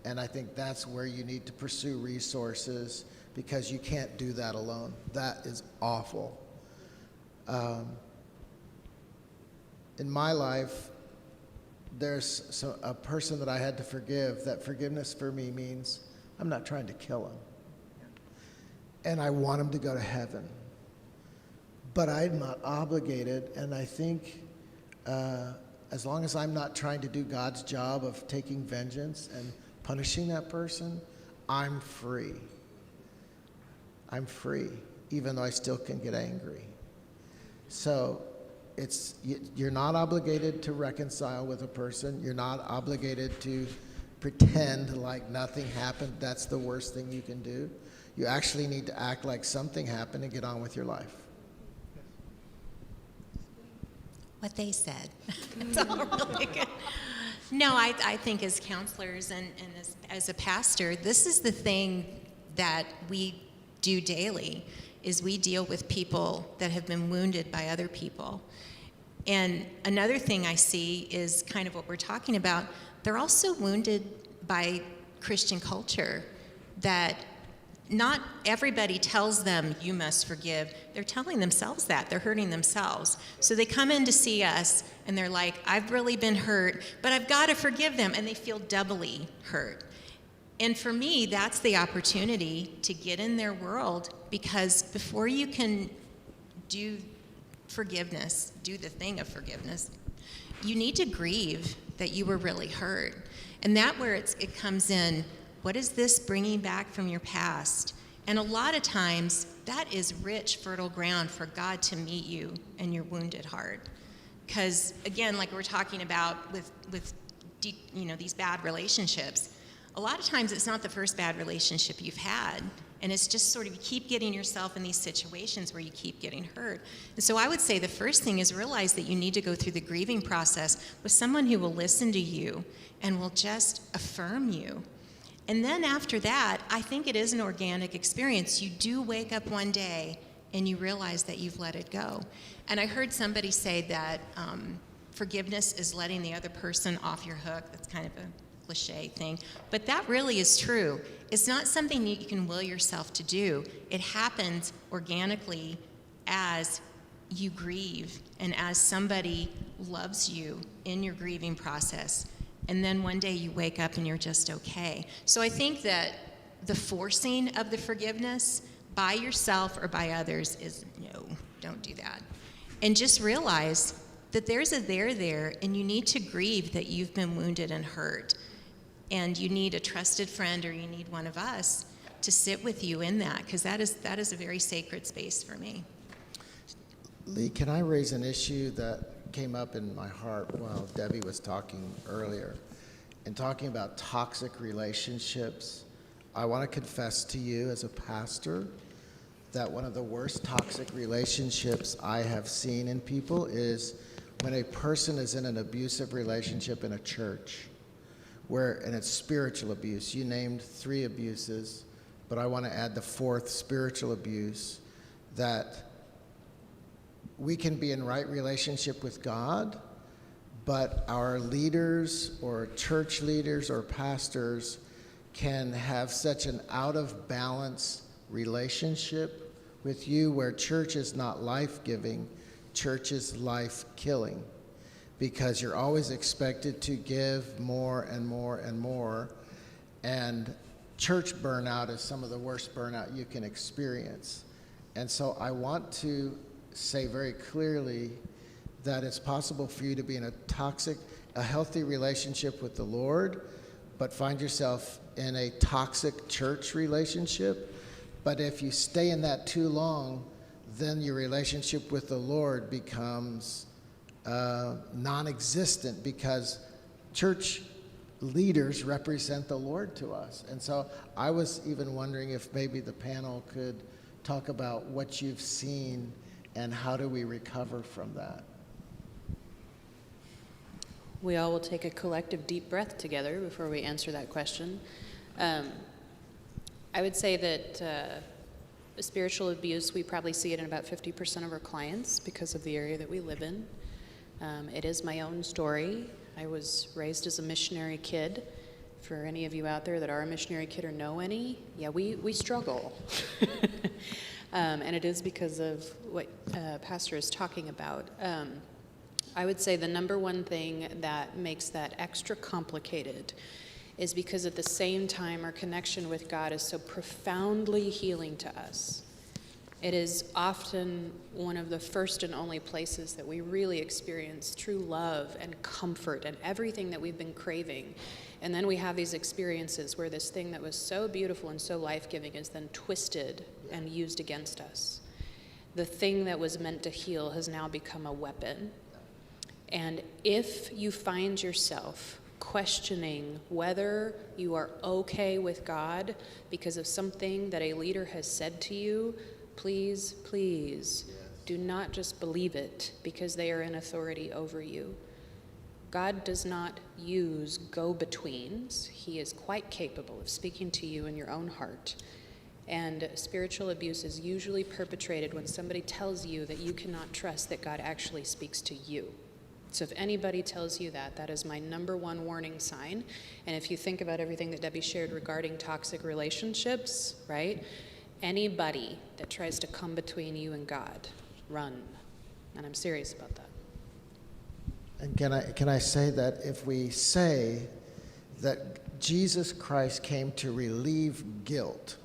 And I think that's where you need to pursue resources, because you can't do that alone. That is awful. In my life, there's a person that I had to forgive. That forgiveness for me means I'm not trying to kill him. And I want him to go to heaven. But I'm not obligated, and I think as long as I'm not trying to do God's job of taking vengeance and punishing that person, I'm free. I'm free, even though I still can get angry. So you're not obligated to reconcile with a person. You're not obligated to pretend like nothing happened. That's the worst thing you can do. You actually need to act like something happened and get on with your life. What they said. It's all really good. No, I think as counselors and as a pastor, this is the thing that we do daily, is we deal with people that have been wounded by other people. And another thing I see is kind of what we're talking about. They're also wounded by Christian culture, that not everybody tells them, you must forgive. They're telling themselves that. They're hurting themselves. So they come in to see us, and they're like, I've really been hurt, but I've got to forgive them. And they feel doubly hurt. And for me, that's the opportunity to get in their world, because before you can do forgiveness, do the thing of forgiveness, you need to grieve that you were really hurt. And that's where it comes in. What is this bringing back from your past? And a lot of times, that is rich, fertile ground for God to meet you and your wounded heart. Because, again, like we're talking about with these bad relationships, a lot of times it's not the first bad relationship you've had. And it's just sort of, you keep getting yourself in these situations where you keep getting hurt. And so I would say the first thing is realize that you need to go through the grieving process with someone who will listen to you and will just affirm you. And then after that, I think it is an organic experience. You do wake up one day and you realize that you've let it go. And I heard somebody say that forgiveness is letting the other person off your hook. That's kind of a cliche thing, but that really is true. It's not something you can will yourself to do. It happens organically as you grieve and as somebody loves you in your grieving process. And then one day you wake up and you're just okay. So I think that the forcing of the forgiveness by yourself or by others is no, don't do that. And just realize that there's a there, and you need to grieve that you've been wounded and hurt. And you need a trusted friend, or you need one of us to sit with you in that, because that is a very sacred space for me. Lee, can I raise an issue that came up in my heart while Debbie was talking earlier? In talking about toxic relationships, I want to confess to you as a pastor that one of the worst toxic relationships I have seen in people is when a person is in an abusive relationship in a church. And it's spiritual abuse. You named 3 abuses, but I want to add the 4th, spiritual abuse, that we can be in right relationship with God, but our leaders or church leaders or pastors can have such an out of balance relationship with you where church is not life-giving, church is life-killing. Because you're always expected to give more and more and more. And church burnout is some of the worst burnout you can experience. And so I want to say very clearly that it's possible for you to be in a healthy relationship with the Lord, but find yourself in a toxic church relationship. But if you stay in that too long, then your relationship with the Lord becomes non-existent, because church leaders represent the Lord to us. And so I was even wondering if maybe the panel could talk about what you've seen and how do we recover from that. We all will take a collective deep breath together before we answer that question. I would say that spiritual abuse, we probably see it in about 50% of our clients because of the area that we live in. It is my own story. I was raised as a missionary kid. For any of you out there that are a missionary kid or know any, yeah, we struggle. And it is because of what Pastor is talking about. I would say the number one thing that makes that extra complicated is because at the same time our connection with God is so profoundly healing to us. It is often one of the first and only places that we really experience true love and comfort and everything that we've been craving. And then we have these experiences where this thing that was so beautiful and so life-giving is then twisted and used against us. The thing that was meant to heal has now become a weapon. And if you find yourself questioning whether you are okay with God because of something that a leader has said to you, please, please, do not just believe it because they are in authority over you. God does not use go-betweens. He is quite capable of speaking to you in your own heart. And spiritual abuse is usually perpetrated when somebody tells you that you cannot trust that God actually speaks to you. So if anybody tells you that, that is my number one warning sign. And if you think about everything that Debbie shared regarding toxic relationships, right? Anybody that tries to come between you and God, run. And I'm serious about that. And can I say that if we say that Jesus Christ came to relieve guilt,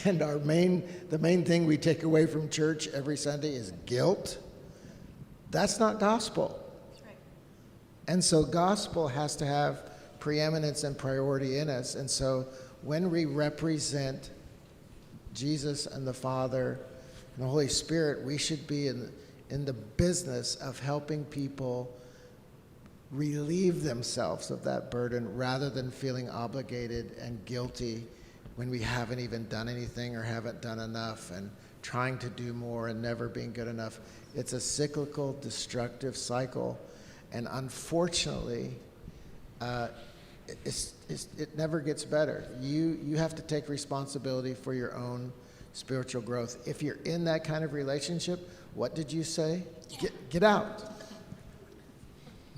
and the main thing we take away from church every Sunday is guilt, that's not gospel. That's right. And so gospel has to have preeminence and priority in us. And so when we represent Jesus and the Father and the Holy Spirit, we should be in the business of helping people relieve themselves of that burden rather than feeling obligated and guilty when we haven't even done anything or haven't done enough and trying to do more and never being good enough. It's a cyclical, destructive cycle, and unfortunately, it never gets better. You have to take responsibility for your own spiritual growth. If you're in that kind of relationship, what did you say? Get out.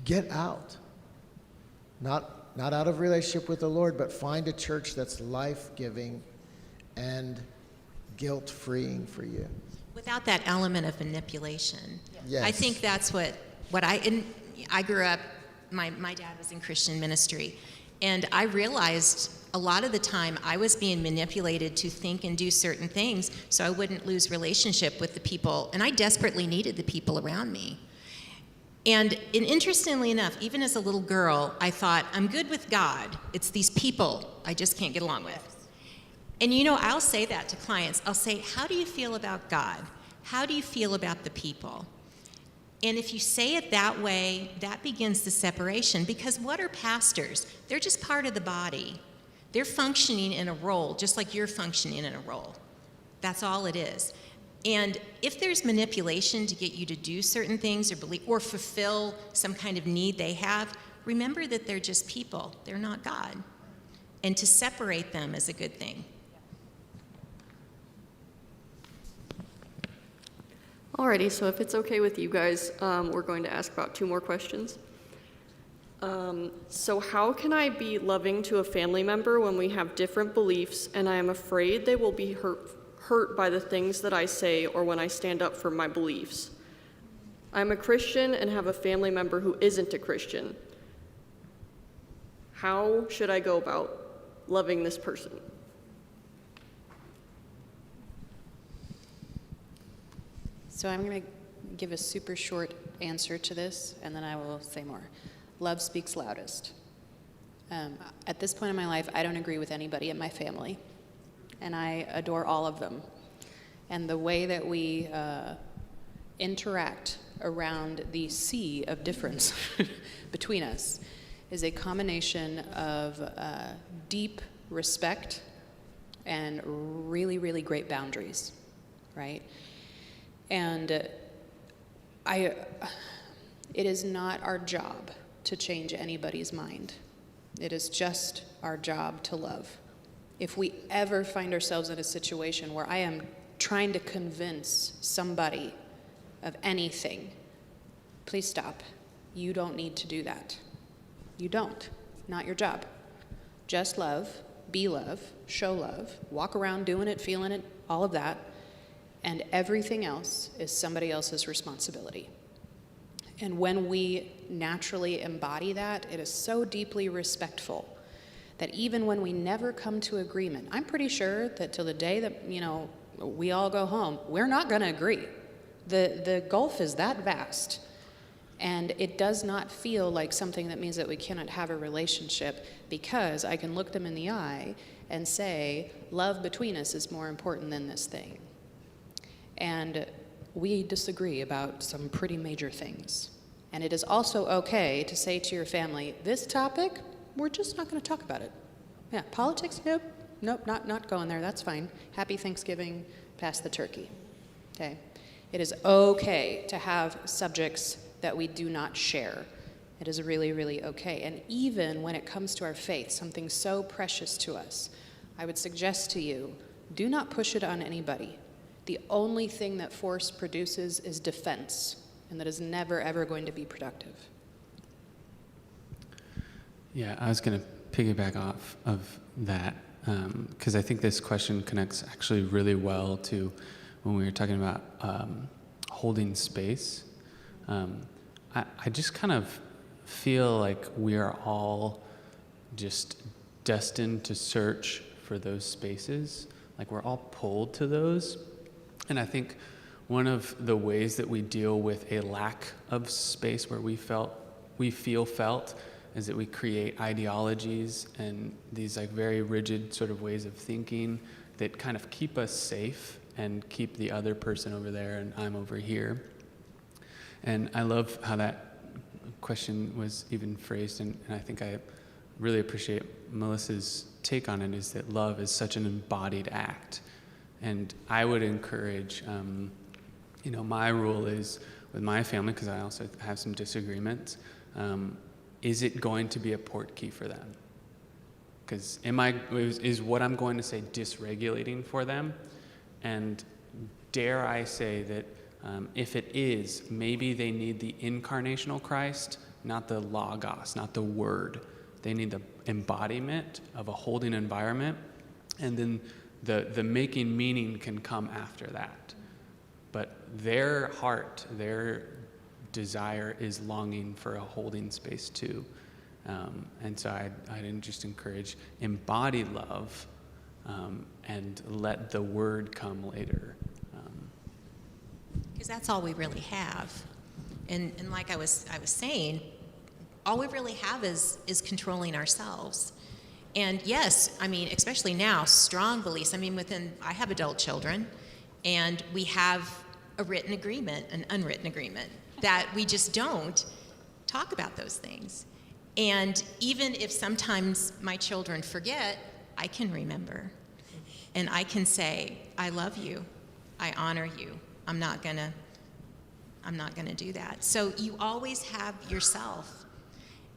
Get out. Not out of relationship with the Lord, but find a church that's life-giving and guilt-freeing for you. Without that element of manipulation. Yes. I think that's what I grew up, my dad was in Christian ministry, and I realized a lot of the time I was being manipulated to think and do certain things so I wouldn't lose relationship with the people, and I desperately needed the people around me. And interestingly enough, even as a little girl, I thought, I'm good with God. It's these people I just can't get along with. And you know, I'll say that to clients. I'll say, how do you feel about God? How do you feel about the people? And if you say it that way, that begins the separation. Because what are pastors? They're just part of the body. They're functioning in a role, just like you're functioning in a role. That's all it is. And if there's manipulation to get you to do certain things or believe or fulfill some kind of need they have, remember that they're just people. They're not God. And to separate them is a good thing. Alrighty, so if it's okay with you guys, we're going to ask about 2 more questions. So how can I be loving to a family member when we have different beliefs and I am afraid they will be hurt by the things that I say or when I stand up for my beliefs? I'm a Christian and have a family member who isn't a Christian. How should I go about loving this person? So I'm going to give a super short answer to this, and then I will say more. Love speaks loudest. At this point in my life, I don't agree with anybody in my family, and I adore all of them. And the way that we interact around the sea of difference between us is a combination of deep respect and really, really great boundaries, right? And it is not our job to change anybody's mind. It is just our job to love. If we ever find ourselves in a situation where I am trying to convince somebody of anything, please stop. You don't need to do that. You don't. Not your job. Just love, be love, show love, walk around doing it, feeling it, all of that. And everything else is somebody else's responsibility. And when we naturally embody that, it is so deeply respectful that even when we never come to agreement, I'm pretty sure that till the day that, we all go home, we're not going to agree. The gulf is that vast. And it does not feel like something that means that we cannot have a relationship, because I can look them in the eye and say, love between us is more important than this thing. And we disagree about some pretty major things. And it is also okay to say to your family, this topic, we're just not going to talk about it. Yeah, politics, nope, not going there, that's fine. Happy Thanksgiving, pass the turkey, okay? It is okay to have subjects that we do not share. It is really, really okay. And even when it comes to our faith, something so precious to us, I would suggest to you, do not push it on anybody. The only thing that force produces is defense, and that is never, ever going to be productive. Yeah, I was going to piggyback off of that, because I think this question connects actually really well to when we were talking about holding space. I just kind of feel like we are all just destined to search for those spaces. Like we're all pulled to those. And I think one of the ways that we deal with a lack of space where we feel felt is that we create ideologies and these like very rigid sort of ways of thinking that kind of keep us safe and keep the other person over there and I'm over here. And I love how that question was even phrased, and I think I really appreciate Melissa's take on it, is that love is such an embodied act. And I would encourage, my rule is with my family, because I also have some disagreements, is it going to be a port key for them? Because is what I'm going to say dysregulating for them? And dare I say that if it is, maybe they need the incarnational Christ, not the logos, not the word. They need the embodiment of a holding environment, and then the making meaning can come after that. But their heart, their desire is longing for a holding space too. And so I'd just encourage embody love and let the word come later. Because that's all we really have. And like I was saying, all we really have is controlling ourselves. And yes, I mean, especially now, strong beliefs. I mean, I have adult children, and we have a written agreement, an unwritten agreement, that we just don't talk about those things. And even if sometimes my children forget, I can remember. And I can say, I love you, I honor you, I'm not gonna do that. So you always have yourself.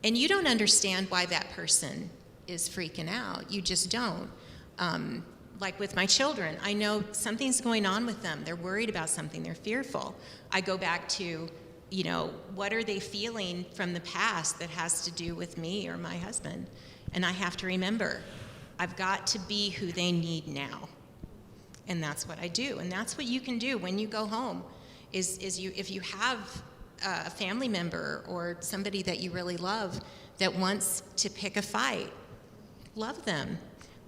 And you don't understand why that person is freaking out. You just don't. Like with my children, I know something's going on with them. They're worried about something. They're fearful. I go back to, what are they feeling from the past that has to do with me or my husband? And I have to remember, I've got to be who they need now. And that's what I do. And that's what you can do when you go home, if you have a family member or somebody that you really love that wants to pick a fight, love them.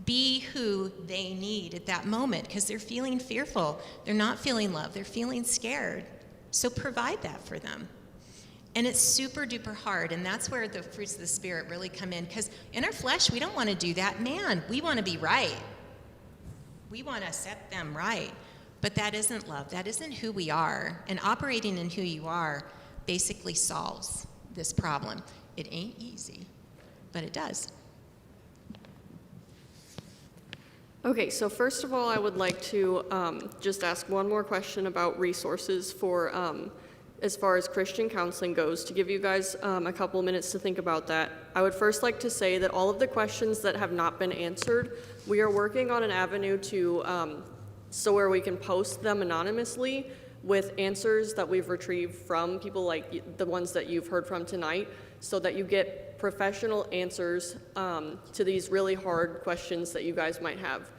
Be who they need at that moment, because they're feeling fearful. They're not feeling love. They're feeling scared. So provide that for them. And it's super duper hard, and that's where the fruits of the Spirit really come in, because in our flesh, we don't want to do that. Man, we want to be right. We want to set them right. But that isn't love. That isn't who we are. And operating in who you are basically solves this problem. It ain't easy, but it does. Okay, so first of all, I would like to just ask one more question about resources for as far as Christian counseling goes, to give you guys a couple minutes to think about that. I would first like to say that all of the questions that have not been answered, we are working on an avenue to so where we can post them anonymously with answers that we've retrieved from people like the ones that you've heard from tonight, so that you get professional answers to these really hard questions that you guys might have.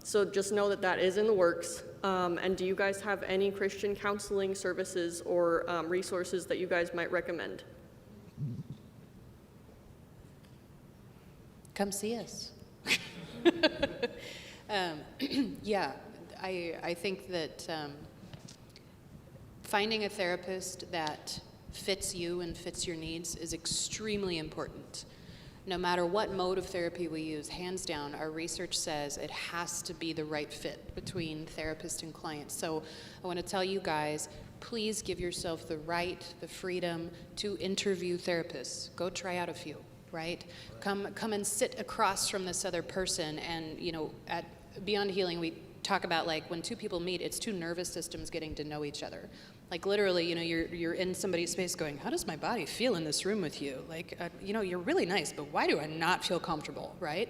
So just know that that is in the works. And do you guys have any Christian counseling services or resources that you guys might recommend? Come see us. Yeah, I think that finding a therapist that fits you and fits your needs is extremely important. No matter what mode of therapy we use, hands down, our research says it has to be the right fit between therapist and client. So I want to tell you guys, please give yourself the right, the freedom to interview therapists. Go try out a few, right? Come and sit across from this other person. And at Beyond Healing, we talk about like when two people meet, it's two nervous systems getting to know each other. Like literally, you're in somebody's space going, how does my body feel in this room with you? Like, you're really nice, but why do I not feel comfortable, right?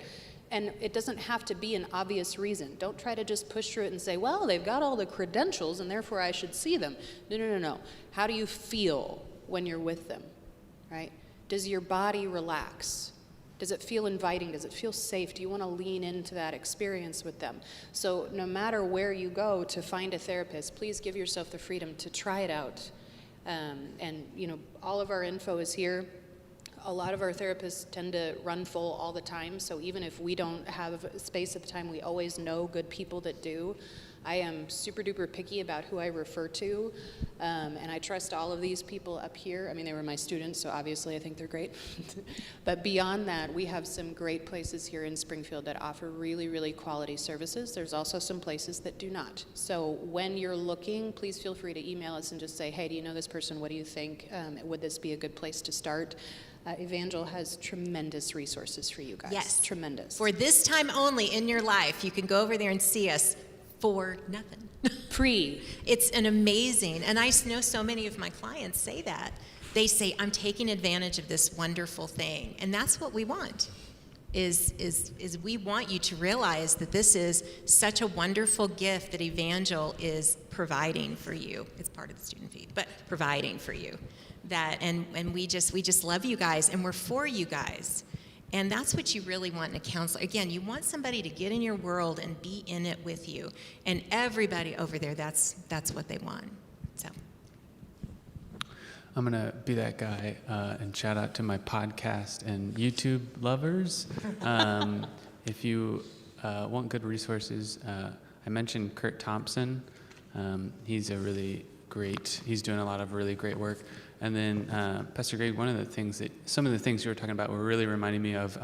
And it doesn't have to be an obvious reason. Don't try to just push through it and say, well, they've got all the credentials and therefore I should see them. No. How do you feel when you're with them, right? Does your body relax? Does it feel inviting? Does it feel safe? Do you want to lean into that experience with them? So no matter where you go to find a therapist, please give yourself the freedom to try it out. All of our info is here. A lot of our therapists tend to run full all the time, so even if we don't have space at the time, we always know good people that do. I am super duper picky about who I refer to. And I trust all of these people up here. I mean, they were my students, so obviously I think they're great. But beyond that, we have some great places here in Springfield that offer really, really quality services. There's also some places that do not. So when you're looking, please feel free to email us and just say, hey, do you know this person? What do you think? Would this be a good place to start? Evangel has tremendous resources for you guys. Yes. Tremendous. For this time only in your life, you can go over there and see us for nothing. Free. It's an amazing, and I know so many of my clients say that. They say, I'm taking advantage of this wonderful thing. And that's what we want, is we want you to realize that this is such a wonderful gift that Evangel is providing for you. It's part of the student fee, but providing for you. That, and we just love you guys, and we're for you guys. And that's what you really want in a counselor. Again, you want somebody to get in your world and be in it with you. And everybody over there, that's what they want. So I'm going to be that guy and shout out to my podcast and YouTube lovers. If you want good resources, I mentioned Kurt Thompson. He's he's doing a lot of really great work. And then, Pastor Greg, some of the things you were talking about were really reminding me of,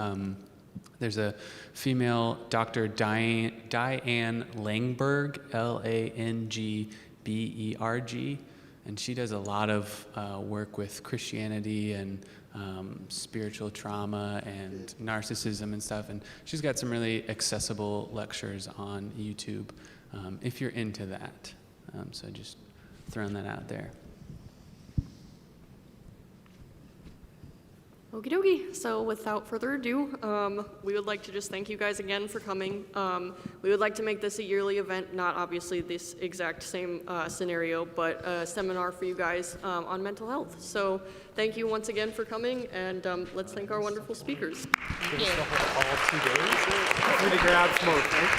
there's a female Dr. Diane Langberg, Langberg, and she does a lot of work with Christianity and spiritual trauma and narcissism and stuff. And she's got some really accessible lectures on YouTube if you're into that. So just throwing that out there. Okie dokie. So without further ado, we would like to just thank you guys again for coming. We would like to make this a yearly event, not obviously this exact same scenario, but a seminar for you guys on mental health. So thank you once again for coming, and let's thank our wonderful speakers. Give us the whole all 2 days. Feel free to grab smoke, right?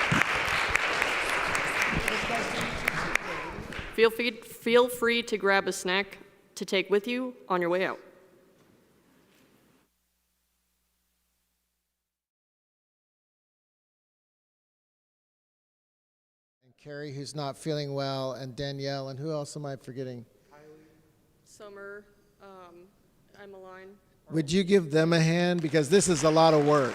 Feel free to grab a snack to take with you on your way out. Carrie, who's not feeling well, and Danielle, and who else am I forgetting? Summer, Emmeline. Would you give them a hand? Because this is a lot of work.